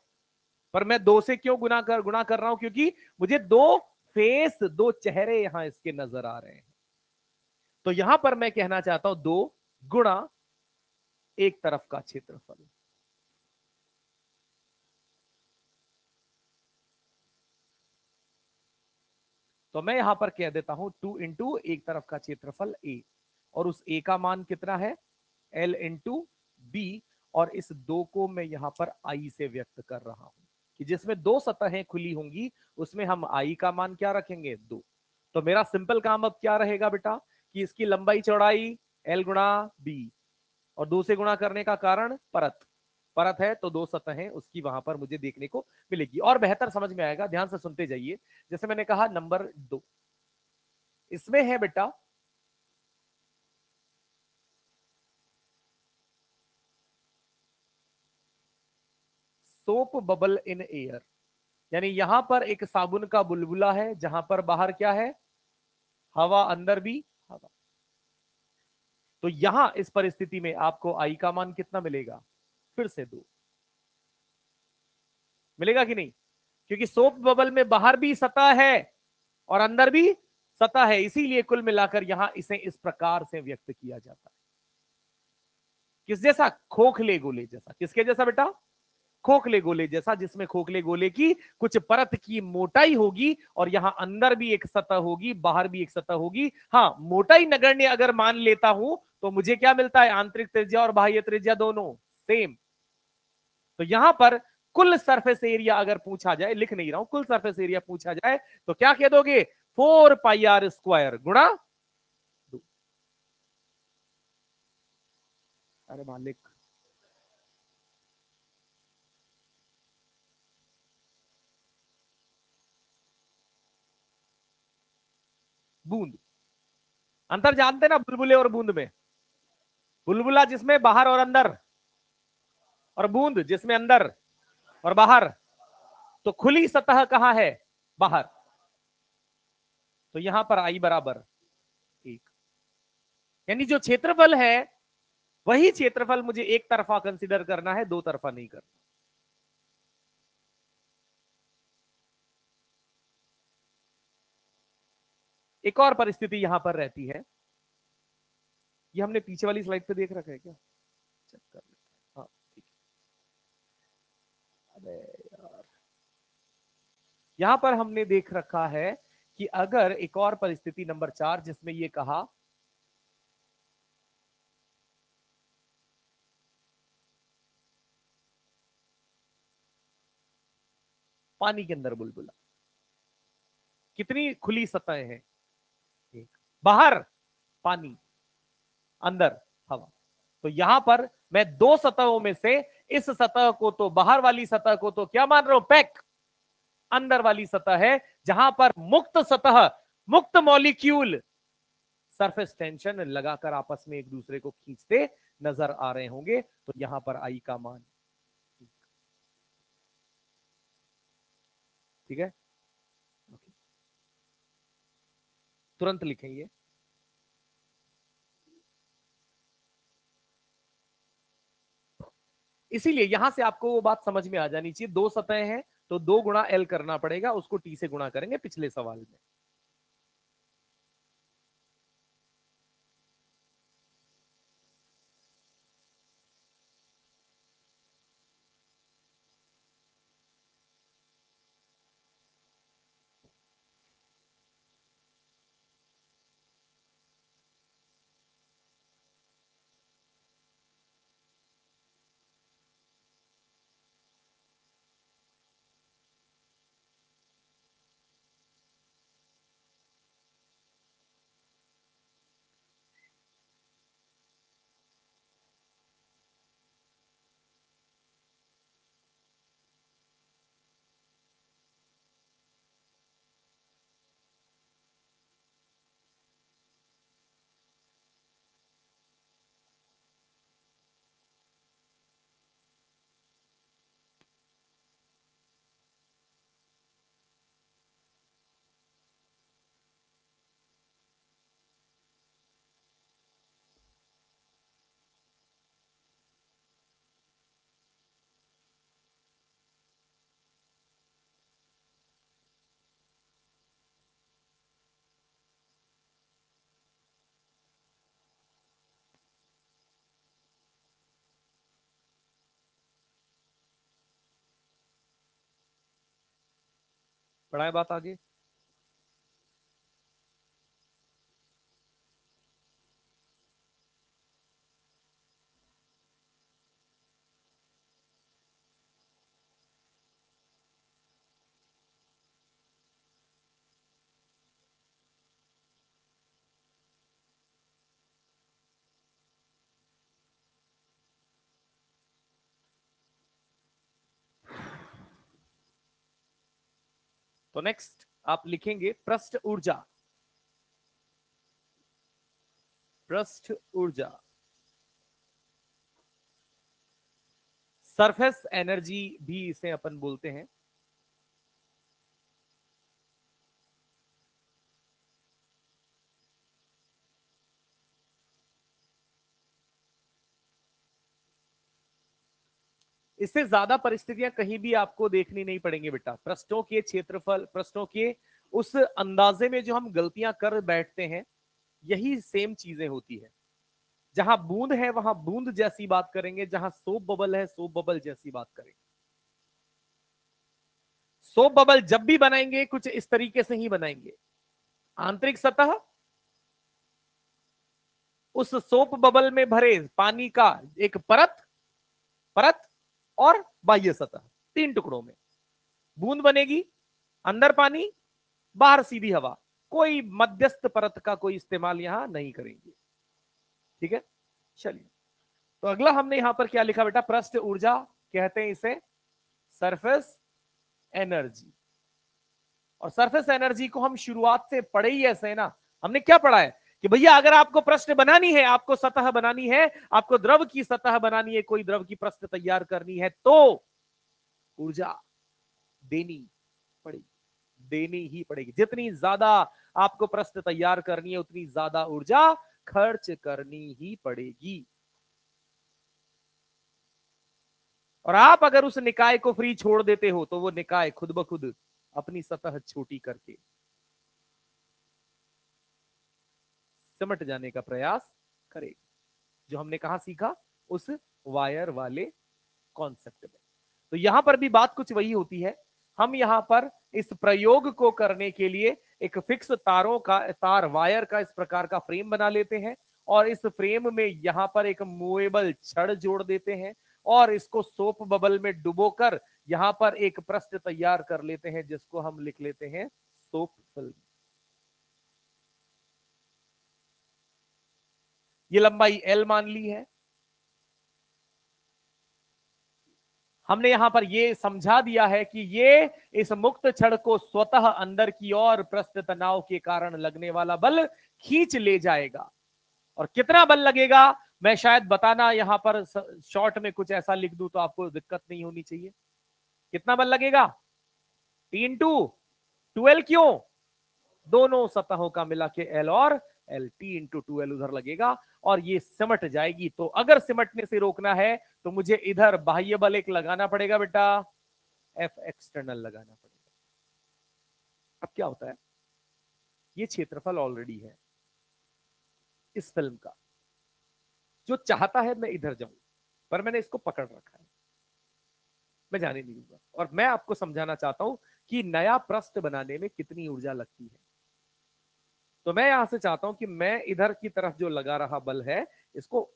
पर मैं 2 से क्यों गुणा कर रहा हूं, क्योंकि मुझे 2 फेस, 2 चेहरे यहां इसके नजर आ रहे हैं। तो यहां पर मैं कहना चाहता हूं 2 गुणा एक तरफ का क्षेत्रफल। तो मैं यहां पर कह देता हूं 2 इंटू एक तरफ का क्षेत्रफल ए, और उस ए का मान कितना है, एल इंटू बी, और इस 2 को मैं यहां पर आई से व्यक्त कर रहा हूं कि जिसमें 2 सतहें खुली होंगी उसमें हम आई का मान क्या रखेंगे, 2। तो मेरा सिंपल काम अब क्या रहेगा बेटा कि इसकी लंबाई चौड़ाई एल गुणा बी, और 2 से गुणा करने का कारण परत, परत है तो 2 सतहें उसकी वहां पर मुझे देखने को मिलेगी और बेहतर समझ में आएगा। ध्यान से सुनते जाइए। जैसे मैंने कहा नंबर 2, इसमें है बेटा सोप बबल इन एयर, यानी यहां पर एक साबुन का बुलबुला है जहां पर बाहर क्या है, हवा, अंदर भी हवा। तो यहां इस परिस्थिति में आपको आई का मान कितना मिलेगा, फिर से 2 मिलेगा कि नहीं, क्योंकि सोप बबल में बाहर भी सतह है और अंदर भी सतह है, इसीलिए कुल मिलाकर यहां इसे इस प्रकार से व्यक्त किया जाता है। किस जैसा, खोखले गोले जैसा। किसके जैसा बेटा, खोखले गोले जैसा, जिसमें खोखले गोले की कुछ परत की मोटाई होगी और यहां अंदर भी एक सतह होगी, बाहर भी एक सतह होगी। हाँ, मोटाई नगण्य अगर मान लेता हूं तो मुझे क्या मिलता है, आंतरिक त्रिज्या और बाह्य त्रिज्या दोनों सेम। तो यहां पर कुल सरफेस एरिया अगर पूछा जाए, लिख नहीं रहा हूं, कुल सरफेस एरिया पूछा जाए तो क्या कह दोगे, 4 पाई r स्क्वायर गुणा 2। अरे मालिक, बूंद, अंतर जानते ना बुलबुले और बूंद में, बुलबुला जिसमें बाहर और अंदर, और बूंद जिसमें अंदर और बाहर। तो खुली सतह कहां है, बाहर। तो यहां पर आई बराबर 1, यानी जो क्षेत्रफल है वही क्षेत्रफल मुझे एक तरफा कंसीडर करना है, दो तरफा नहीं करना। एक और परिस्थिति यहां पर रहती है, ये हमने पीछे वाली स्लाइड पे देख रखा है क्या, चेक कर लेते हैं। हाँ ठीक है। अबे यार, यहां पर हमने देख रखा है कि अगर एक और परिस्थिति नंबर 4 जिसमें ये कहा पानी के अंदर बुलबुला, कितनी खुली सतह है, एक, बाहर पानी, अंदर हवा। तो यहां पर मैं 2 सतहों में से इस सतह को तो, बाहर वाली सतह को तो क्या मान रहा हूं, पैक, अंदर वाली सतह है जहां पर मुक्त सतह, मुक्त मॉलिक्यूल सरफेस टेंशन लगाकर आपस में एक दूसरे को खींचते नजर आ रहे होंगे। तो यहां पर आई का मान, ठीक है, तुरंत लिखेंगे। इसीलिए यहां से आपको वो बात समझ में आ जानी चाहिए, 2 सतह हैं तो 2 गुणा L करना पड़ेगा, उसको T से गुणा करेंगे पिछले सवाल में। बढ़ाए बात आगे। तो नेक्स्ट आप लिखेंगे पृष्ठ ऊर्जा। पृष्ठ ऊर्जा, सरफेस एनर्जी भी इसे अपन बोलते हैं। इससे ज्यादा परिस्थितियां कहीं भी आपको देखनी नहीं पड़ेंगी बेटा। पृष्ठों के क्षेत्रफल, पृष्ठों के उस अंदाजे में जो हम गलतियां कर बैठते हैं, यही सेम चीजें होती है। जहां बूंद है वहां बूंद जैसी बात करेंगे, जहां सोप बबल है सोप बबल जैसी बात करेंगे। सोप बबल जब भी बनाएंगे कुछ इस तरीके से ही बनाएंगे। आंतरिक सतह, उस सोप बबल में भरे पानी का एक परत, परत और बाह्य सतह, 3 टुकड़ों में बूंद बनेगी। अंदर पानी, बाहर सीधी हवा। कोई मध्यस्थ परत का कोई इस्तेमाल यहां नहीं करेंगे। ठीक है, चलिए। तो अगला हमने यहां पर क्या लिखा बेटा? पृष्ठ ऊर्जा कहते हैं इसे, सरफेस एनर्जी। और सरफेस एनर्जी को हम शुरुआत से पढ़े ही ऐसे है ना। हमने क्या पढ़ा है कि भैया अगर आपको प्रश्न बनानी है, आपको सतह बनानी है, आपको द्रव की सतह बनानी है, कोई द्रव की प्रश्न तैयार करनी है, तो ऊर्जा देनी पड़ेगी, देनी ही पड़ेगी। जितनी ज्यादा आपको प्रश्न तैयार करनी है उतनी ज्यादा ऊर्जा खर्च करनी ही पड़ेगी। और आप अगर उस निकाय को फ्री छोड़ देते हो तो वो निकाय खुद ब खुद अपनी सतह छोटी करके सिमट जाने का प्रयास करेगी। जो हमने कहा सीखा उस वायर वाले कॉन्सेप्ट में। तो यहां पर भी बात कुछ वही होती है। हम यहां पर इस प्रयोग को करने के लिए एक फिक्स तारों का, तार वायर का इस प्रकार का फ्रेम बना लेते हैं और इस फ्रेम में यहां पर एक मूवेबल छड़ जोड़ देते हैं और इसको सोप बबल में डुबोकर यहां पर एक पृष्ठ तैयार कर लेते हैं जिसको हम लिख लेते हैं सोप फिल्म। ये लंबाई एल मान ली है। हमने यहां पर यह समझा दिया है कि ये इस मुक्त छड़ को स्वतः अंदर की ओर पृष्ठ तनाव के कारण लगने वाला बल खींच ले जाएगा। और कितना बल लगेगा मैं शायद बताना यहां पर शॉर्ट में कुछ ऐसा लिख दूं तो आपको दिक्कत नहीं होनी चाहिए। कितना बल लगेगा? 3/12। क्यों? दोनों सतहों का मिला के एल और एल, T/2L उधर लगेगा और ये सिमट जाएगी। तो अगर सिमटने से रोकना है तो मुझे इधर बाह्य बल एक लगाना पड़ेगा बेटा, एफ एक्सटर्नल लगाना पड़ेगा। अब क्या होता है, ये क्षेत्रफल ऑलरेडी है इस फिल्म का। जो चाहता है मैं इधर जाऊं, पर मैंने इसको पकड़ रखा है, मैं जाने नहीं दूंगा। और मैं आपको समझाना चाहता हूं कि नया पृष्ठ बनाने में कितनी ऊर्जा लगती है। तो मैं यहां से चाहता हूं कि मैं इधर की तरफ जो लगा रहा बल है, इसको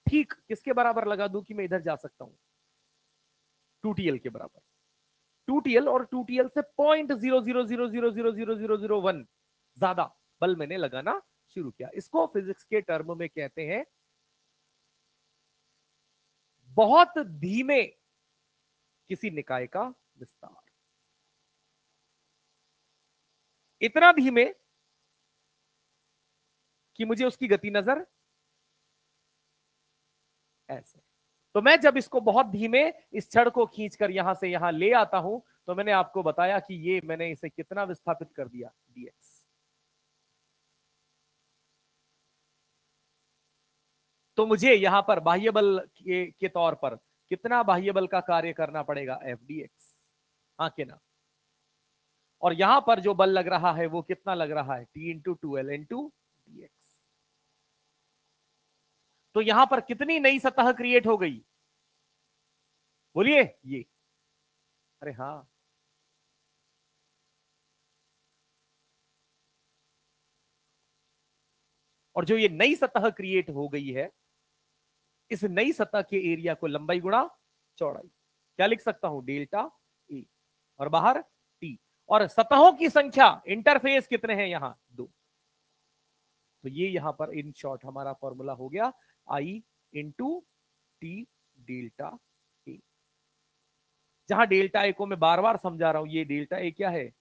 ठीक किसके बराबर लगा दूं कि मैं इधर जा सकता हूं? 2TL के बराबर। 2TL और 2TL से 0.000000001 ज्यादा बल मैंने लगाना शुरू किया। इसको फिजिक्स के टर्म में कहते हैं बहुत धीमे किसी निकाय का विस्तार। इतना धीमे कि मुझे उसकी गति नजर ऐसे। तो मैं जब इसको बहुत धीमे इस छड़ को खींचकर यहां से यहां ले आता हूं तो मैंने आपको बताया कि ये मैंने इसे कितना विस्थापित कर दिया, dx। तो मुझे यहां पर बाह्य बल के तौर पर कितना बाह्य बल का कार्य करना पड़ेगा? FDX। हाँ के ना? और यहां पर जो बल लग रहा है वो कितना लग रहा है? T/2L/dx। तो यहां पर कितनी नई सतह क्रिएट हो गई? बोलिए। ये, अरे हाँ, और जो ये नई सतह क्रिएट हो गई है, इस नई सतह के एरिया को लंबाई गुणा चौड़ाई, क्या लिख सकता हूं, डेल्टा ए, और बाहर टी, और सतहों की संख्या, इंटरफेस कितने हैं यहां, 2। तो ये यहां पर इन शॉर्ट हमारा फॉर्मूला हो गया, आई इंटू टी डेल्टा ए। जहां डेल्टा ए को मैं बार बार समझा रहा हूं, ये डेल्टा ए क्या है,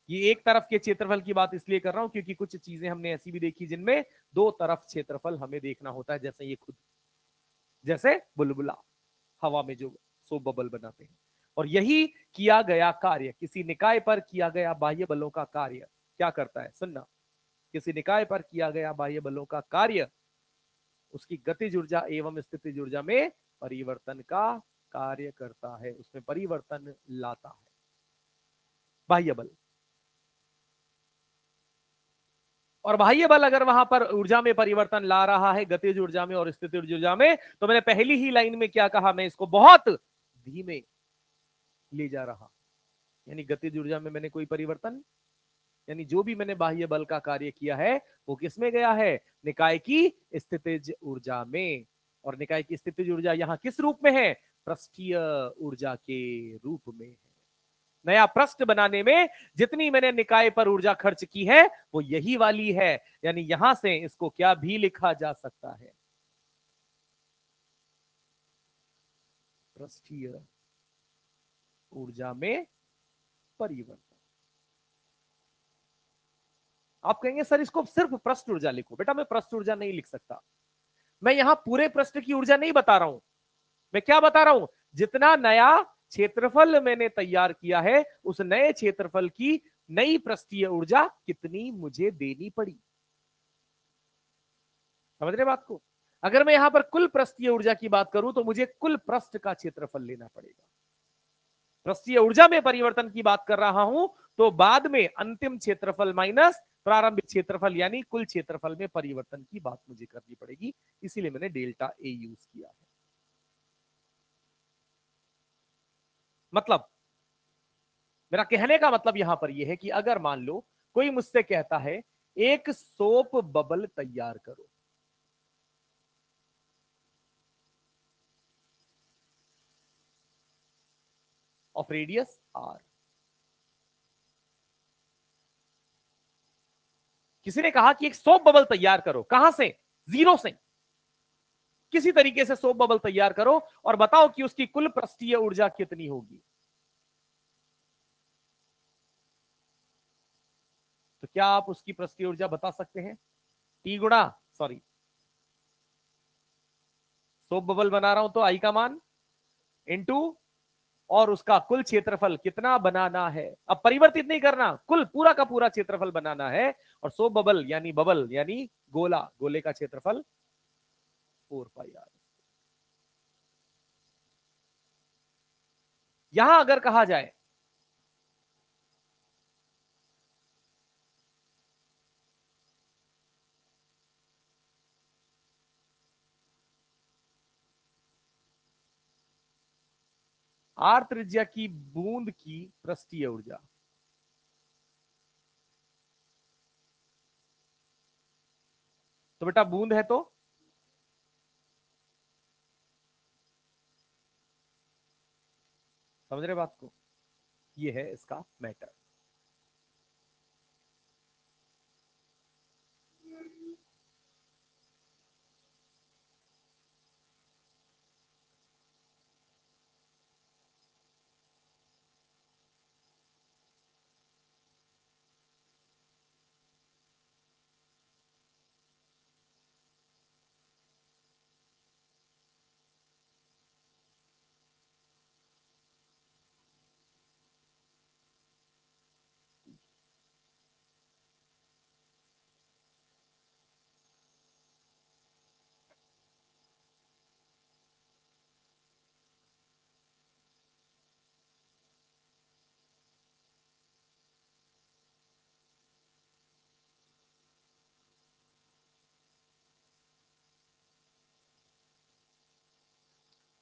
ये एक तरफ के क्षेत्रफल की बात इसलिए कर रहा हूं क्योंकि कुछ चीजें हमने ऐसी भी देखी जिनमें दो तरफ क्षेत्रफल हमें देखना होता है, जैसे ये खुद, जैसे बुलबुला हवा में जो सोप बबल बनाते हैं। और यही किया गया कार्य, किसी निकाय पर किया गया बाह्य बलों का कार्य क्या करता है, सुनना, किसी निकाय पर किया गया बाह्य बलों का कार्य उसकी गतिज ऊर्जा एवं स्थितिज ऊर्जा में परिवर्तन का कार्य करता है, उसमें परिवर्तन लाता है बाह्य बल। और बाह्य बल अगर वहां पर ऊर्जा में परिवर्तन ला रहा है, गतिज ऊर्जा में और स्थितिज ऊर्जा में, तो मैंने पहली ही लाइन में क्या कहा, मैं इसको बहुत धीमे ले जा रहा, यानी गतिज ऊर्जा में मैंने कोई परिवर्तन, यानी जो भी मैंने बाह्य बल का कार्य किया है वो किस में गया है, निकाय की स्थितिज ऊर्जा में। और निकाय की स्थितिज ऊर्जा यहां किस रूप में है, पृष्ठीय ऊर्जा के रूप में है। नया पृष्ठ बनाने में जितनी मैंने निकाय पर ऊर्जा खर्च की है वो यही वाली है, यानी यहां से इसको क्या भी लिखा जा सकता है, पृष्ठीय ऊर्जा में परिवर्तन। आप कहेंगे सर इसको सिर्फ पृष्ठ ऊर्जा लिखो, बेटा मैं पृष्ठ ऊर्जा नहीं लिख सकता, मैं यहां पूरे पृष्ठ की ऊर्जा नहीं बता रहा हूं, मैं क्या बता रहा हूं, जितना नया क्षेत्रफल मैंने तैयार किया है उस नए क्षेत्रफल की नई पृष्ठीय ऊर्जा कितनी मुझे देनी पड़ी, समझ रहे बात को। अगर मैं यहां पर कुल पृष्ठीय ऊर्जा की बात करूं तो मुझे कुल पृष्ठ का क्षेत्रफल लेना पड़ेगा। पृष्ठीय ऊर्जा में परिवर्तन की बात कर रहा हूं तो बाद में अंतिम क्षेत्रफल माइनस प्रारंभिक क्षेत्रफल यानी कुल क्षेत्रफल में परिवर्तन की बात मुझे करनी पड़ेगी, इसीलिए मैंने डेल्टा ए यूज किया है। मतलब मेरा कहने का मतलब यहां पर यह है कि अगर मान लो कोई मुझसे कहता है एक सोप बबल तैयार करो, ऑफ रेडियस आर, किसी ने कहा कि एक सोप बबल तैयार करो, कहां से, जीरो से, किसी तरीके से सोप बबल तैयार करो और बताओ कि उसकी कुल पृष्ठीय ऊर्जा कितनी होगी, तो क्या आप उसकी पृष्ठीय ऊर्जा बता सकते हैं, टी गुणा, सॉरी सोप बबल बना रहा हूं तो आई का मान इंटू और उसका कुल क्षेत्रफल कितना बनाना है, अब परिवर्तित नहीं करना, कुल पूरा का पूरा क्षेत्रफल बनाना है, और सोप बबल यानी गोला, गोले का क्षेत्रफल 4 पाई आर। यहां अगर कहा जाए आर त्रिज्या की बूंद की पृष्ठीय ऊर्जा, तो बेटा बूंद है तो समझ रहे बात को, ये है इसका मैटर।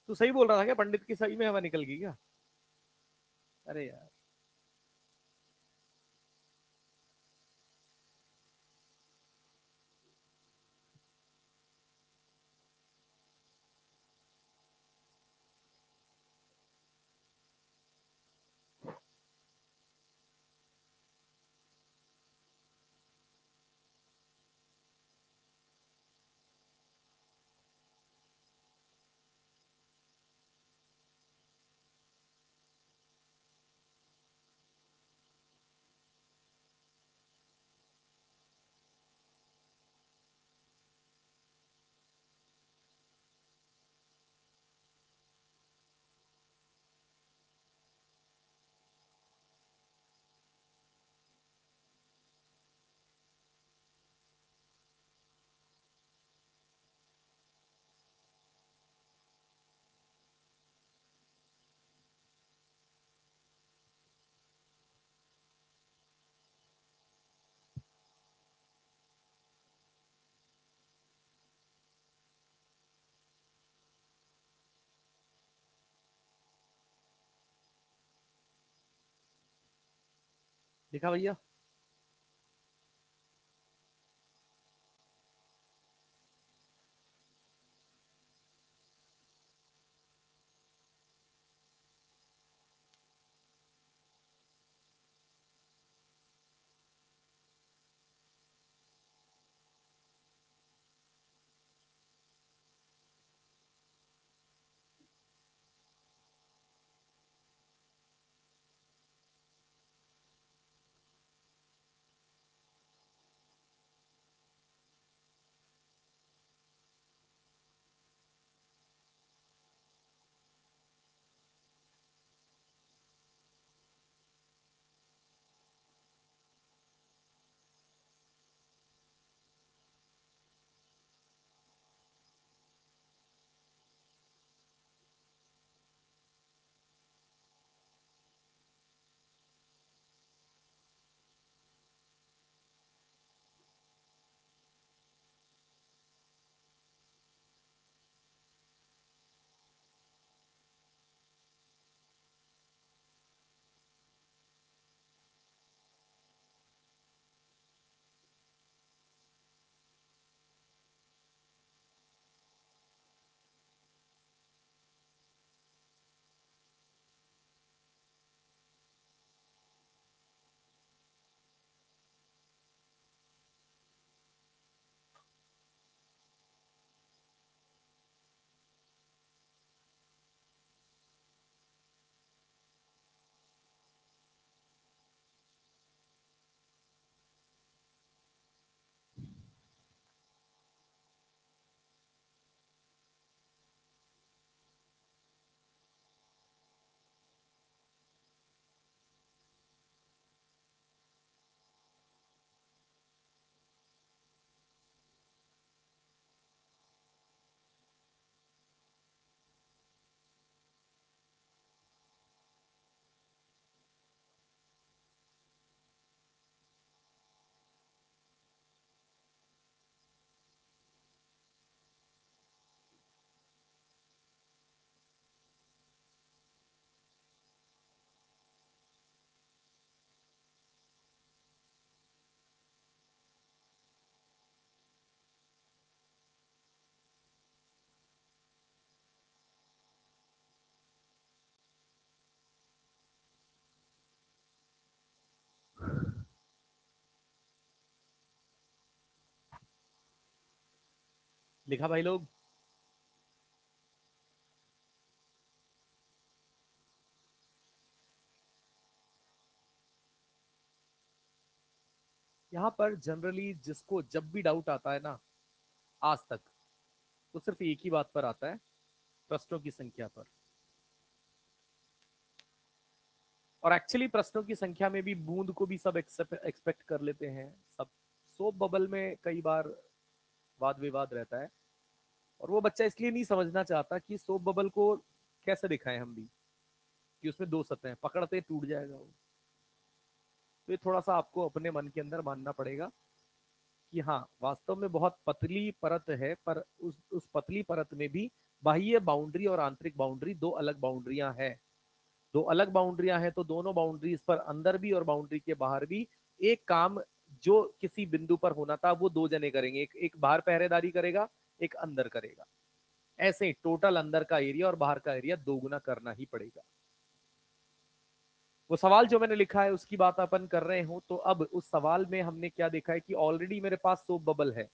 तो सही बोल रहा था क्या, पंडित की सही में हवा निकल गई क्या, अरे यार। लिखा भैया? लिखा भाई लोग? यहाँ पर जनरली जिसको जब भी डाउट आता है ना आज तक, वो सिर्फ एक ही बात पर आता है, प्रश्नों की संख्या पर। और एक्चुअली प्रश्नों की संख्या में भी बूंद को भी सब एक्सपेक्ट कर लेते हैं सब। सोप बबल में कई बार वाद विवाद रहता है, और वो बच्चा इसलिए नहीं समझना चाहता कि सोप बबल को कैसे दिखाएं हम भी, कि उसमें दो सतह पकड़ते टूट जाएगा वो। तो ये थोड़ा सा आपको अपने मन के अंदर मानना पड़ेगा कि हाँ, वास्तव में बहुत पतली परत है, पर उस पतली परत में भी बाह्य बाउंड्री और आंतरिक बाउंड्री दो अलग बाउंड्रियां हैं। दो अलग बाउंड्रियां हैं, तो दोनों बाउंड्रीज पर अंदर भी और बाउंड्री के बाहर भी एक काम जो किसी बिंदु पर होना था वो दो जने करेंगे। एक बाहर पहरेदारी करेगा, एक अंदर करेगा। ऐसे टोटल अंदर का एरिया और बाहर का एरिया दोगुना करना ही पड़ेगा। वो सवाल जो मैंने लिखा है उसकी बात अपन कर रहे हो, तो अब उस सवाल में हमने क्या देखा है कि ऑलरेडी मेरे पास सोप बबल है,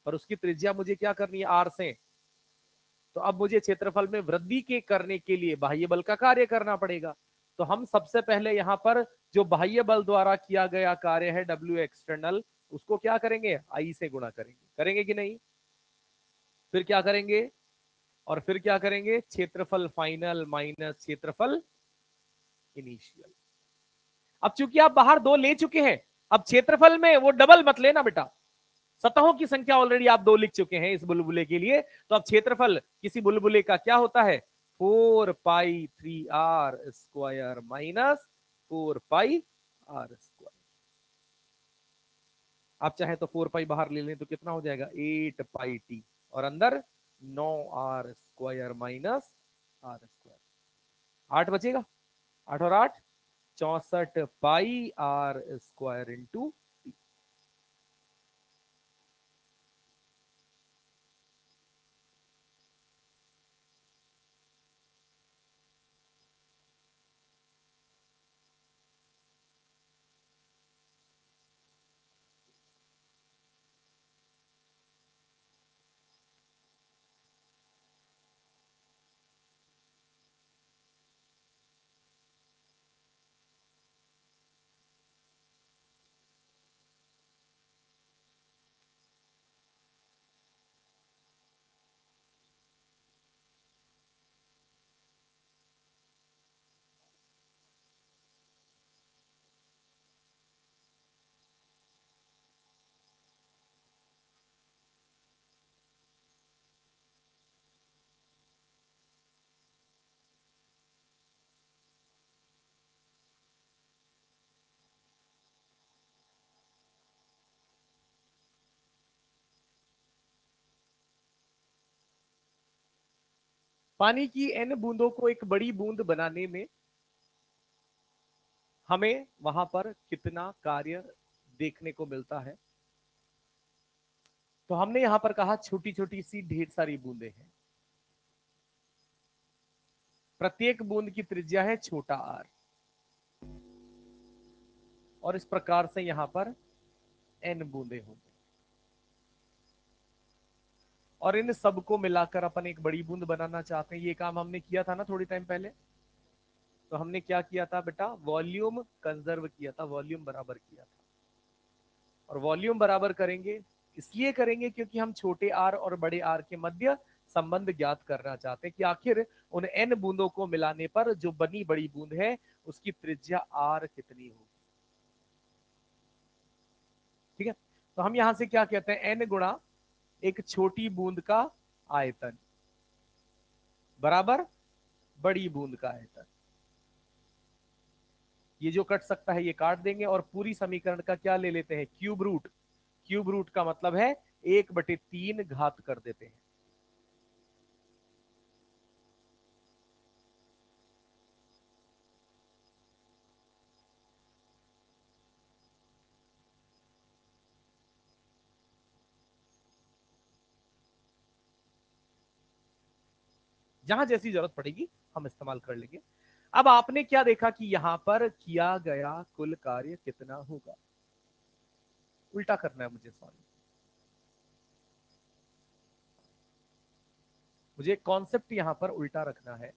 और उसकी त्रिज्या मुझे क्या करनी है, आर से। तो अब मुझे क्षेत्रफल में वृद्धि के करने के लिए बाह्य बल का कार्य करना पड़ेगा। तो हम सबसे पहले यहाँ पर जो बाह्य बल द्वारा किया गया कार्य है डब्ल्यू एक्सटर्नल, उसको क्या करेंगे, आई से गुणा करेंगे। करेंगे कि नहीं? फिर क्या करेंगे, और फिर क्या करेंगे, क्षेत्रफल फाइनल माइनस क्षेत्रफल इनिशियल। अब चूंकि आप बाहर दो ले चुके हैं, अब क्षेत्रफल में वो डबल मत लेना बेटा। सतहों की संख्या ऑलरेडी आप दो लिख चुके हैं इस बुलबुले के लिए, तो अब क्षेत्रफल किसी बुलबुले का क्या होता है, 4 पाई 3r² माइनस 4 पाई r²। आप चाहे तो 4 पाई बाहर ले लें तो कितना हो जाएगा, 8 पाई t, और अंदर 9r² माइनस r²। 8 बचेगा, 8 और 8 64 पाई r² इंटू। पानी की n बूंदों को एक बड़ी बूंद बनाने में हमें वहां पर कितना कार्य देखने को मिलता है? तो हमने यहां पर कहा छोटी छोटी सी ढेर सारी बूंदें हैं, प्रत्येक बूंद की त्रिज्या है छोटा r, और इस प्रकार से यहां पर n बूंदें होंगी, और इन सबको मिलाकर अपन एक बड़ी बूंद बनाना चाहते हैं। ये काम हमने किया था ना थोड़ी टाइम पहले। तो हमने क्या किया था बेटा? वॉल्यूम कंजर्व किया था, वॉल्यूम बराबर किया था। और वॉल्यूम बराबर करेंगे, इसलिए करेंगे क्योंकि हम छोटे आर और बड़े आर के मध्य संबंध ज्ञात करना चाहते हैं कि आखिर उन एन बूंदों को मिलाने पर जो बनी बड़ी बूंद है उसकी त्रिज्या आर कितनी होगी। ठीक है, तो हम यहां से क्या कहते हैं? एन गुणा एक छोटी बूंद का आयतन बराबर बड़ी बूंद का आयतन। ये जो कट सकता है ये काट देंगे, और पूरी समीकरण का क्या ले लेते हैं? Cube root. क्यूब रूट का मतलब है 1/3 घात कर देते हैं। जहां जैसी जरूरत पड़ेगी हम इस्तेमाल कर लेंगे। अब आपने क्या देखा कि यहां पर किया गया कुल कार्य कितना होगा? उल्टा करना है मुझे, सॉरी, मुझे कॉन्सेप्ट यहां पर उल्टा रखना है।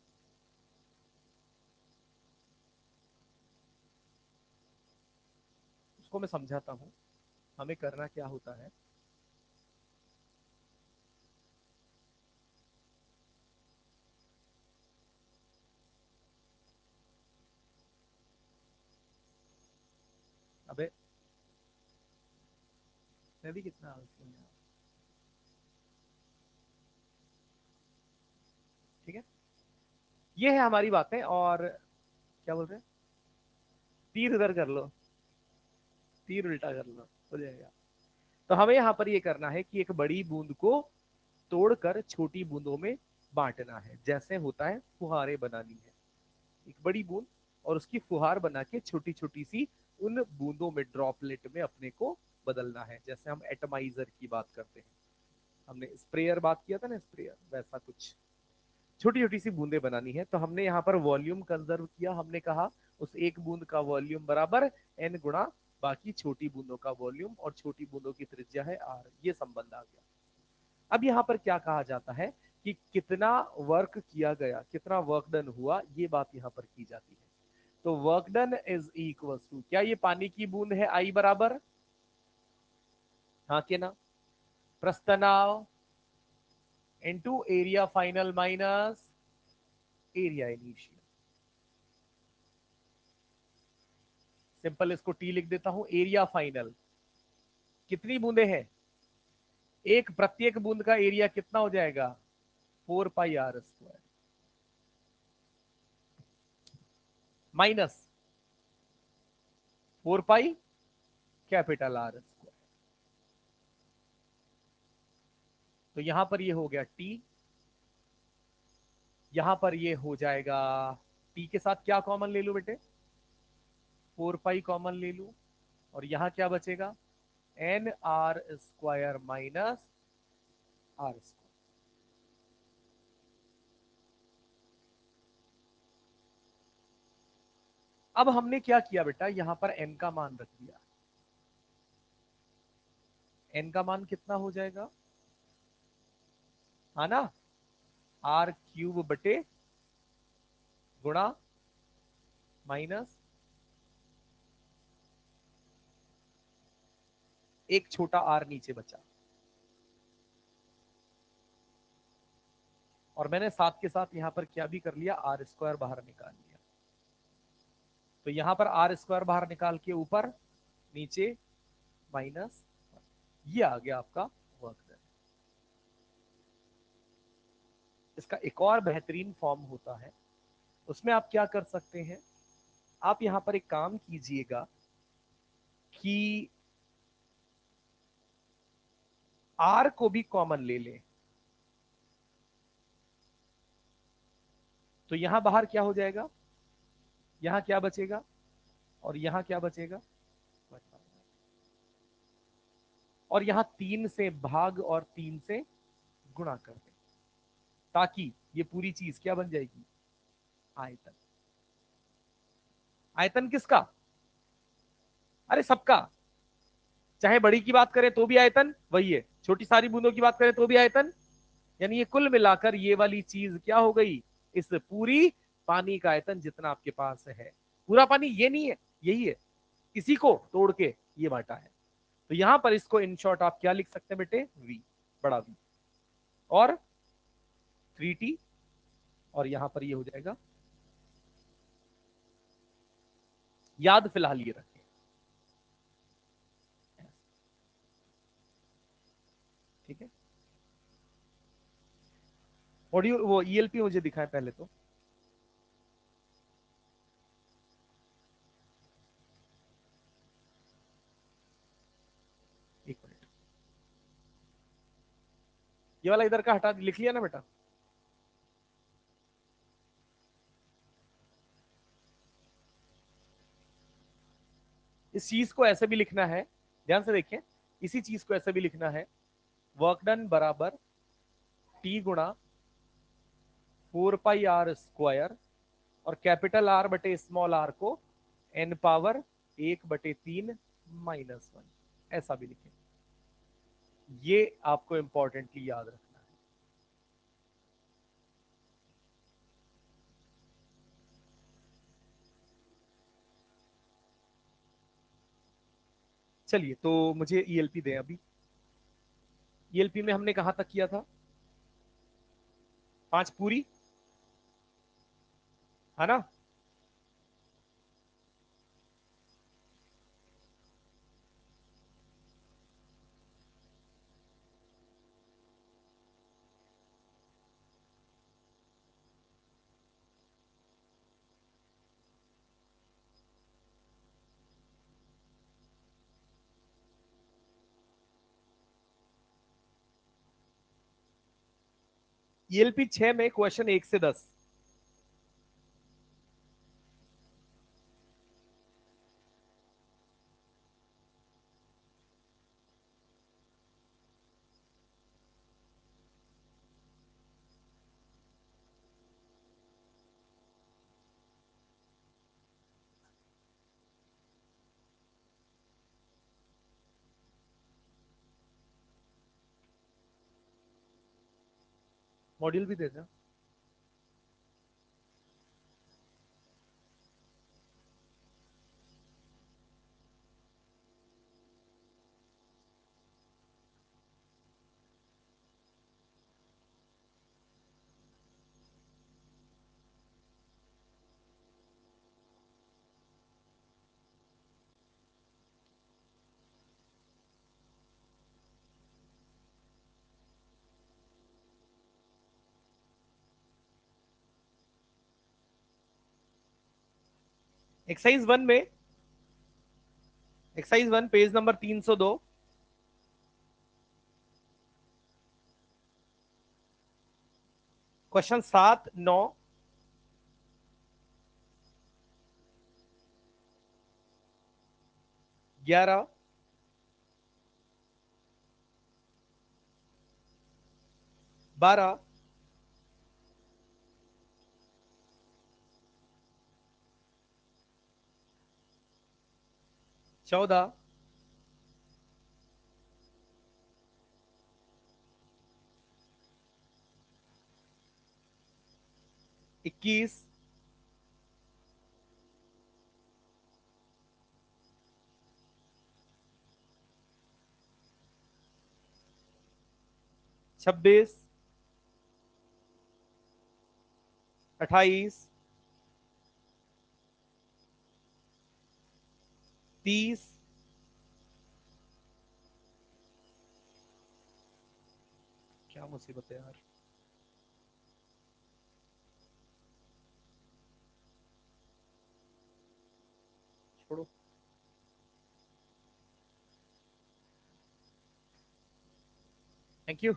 उसको मैं समझाता हूं। हमें करना क्या होता है? अबे मैं भी कितना आलसी हूं यार। ठीक है, ये है हमारी बातें। और क्या बोल रहे हैं? तीर उधर कर लो, तीर उल्टा कर लो, हो जाएगा। तो हमें यहां पर ये करना है कि एक बड़ी बूंद को तोड़कर छोटी बूंदों में बांटना है, जैसे होता है फुहारे बनानी है। एक बड़ी बूंद और उसकी फुहार बना के छोटी छोटी सी उन बूंदों में, ड्रॉपलेट में अपने को बदलना है। जैसे हम एटमाइजर की बात करते हैं, हमने स्प्रेयर बात किया था ना, स्प्रेयर, वैसा कुछ छोटी छोटी सी बूंदे बनानी है। तो हमने यहाँ पर वॉल्यूम कंजर्व किया। हमने कहा उस एक बूंद का वॉल्यूम बराबर एन गुणा बाकी छोटी बूंदों का वॉल्यूम, और छोटी बूंदों की त्रिज्या है आर। ये संबंध आ गया। अब यहाँ पर क्या कहा जाता है कि कितना वर्क किया गया, कितना वर्क डन हुआ, ये बात यहाँ पर की जाती है। तो work done is equal to, क्या ये पानी की बूंद है आई बराबर, हाँ के ना, प्रस्तनाव into area final minus area initial. Simple, इसको टी लिख देता हूं। एरिया फाइनल कितनी बूंदे हैं? एक, प्रत्येक बूंद का एरिया कितना हो जाएगा? 4 पाई r² माइनस 4 पाई R²। तो यहां पर ये हो गया टी, यहां पर ये हो जाएगा टी के साथ क्या कॉमन ले लो बेटे? 4 पाई कॉमन ले लू और यहां क्या बचेगा, N R square minus R square. अब हमने क्या किया बेटा, यहां पर एन का मान रख दिया। एन का मान कितना हो जाएगा, है ना, आर क्यूब बटे गुणा माइनस एक छोटा आर नीचे बचा, और मैंने साथ के साथ यहां पर क्या भी कर लिया, आर स्क्वायर बाहर निकाल लिया। तो यहां पर आर स्क्वायर बाहर निकाल के ऊपर नीचे माइनस, ये आ गया आपका वर्क डन। इसका एक और बेहतरीन फॉर्म होता है, उसमें आप क्या कर सकते हैं, आप यहां पर एक काम कीजिएगा कि आर को भी कॉमन ले लें। तो यहां बाहर क्या हो जाएगा, यहां क्या बचेगा और यहां क्या बचेगा, और यहां 3 से भाग और 3 से गुणा कर दें, ताकि ये पूरी चीज क्या बन जाएगी, आयतन। आयतन किसका, अरे सबका, चाहे बड़ी की बात करें तो भी आयतन वही है, छोटी सारी बूंदों की बात करें तो भी आयतन। यानी ये कुल मिलाकर ये वाली चीज क्या हो गई, इस पूरी पानी का आयतन जितना आपके पास है। पूरा पानी ये नहीं है, यही है, इसी को तोड़ के ये बांटा है। तो यहां पर इसको इन शॉर्ट आप क्या लिख सकते हैं बेटे, वी, बड़ा वी, और 3T, और यहां पर ये हो जाएगा, याद फिलहाल ये रखें। ठीक है, ऑडियो वो ईएलपी मुझे दिखाए पहले तो। एक मिनट, ये वाला इधर का हटा, लिख लिया ना बेटा। इस चीज को ऐसे भी लिखना है, ध्यान से देखिए, इसी चीज को ऐसे भी लिखना है, वर्क डन बराबर टी गुणा 4 पाई r स्क्वायर, और कैपिटल आर बटे स्मॉल आर को एन पावर 1/3 -1, ऐसा भी लिखें। ये आपको इंपॉर्टेंटली याद रखना है। चलिए, तो मुझे ईएलपी दें अभी। ईएलपी में हमने कहां तक किया था, 5 पूरी, है ना। ईएलपी 6 में क्वेश्चन 1 से 10। मॉड्यूल भी दे दें। एक्सरसाइज 1 में, एक्सरसाइज 1 पेज नंबर 302, क्वेश्चन 7, 9, 11, 12, 14, 21, 26, 28, 30, क्या मुसीबत है यार। छोड़ो। Thank you.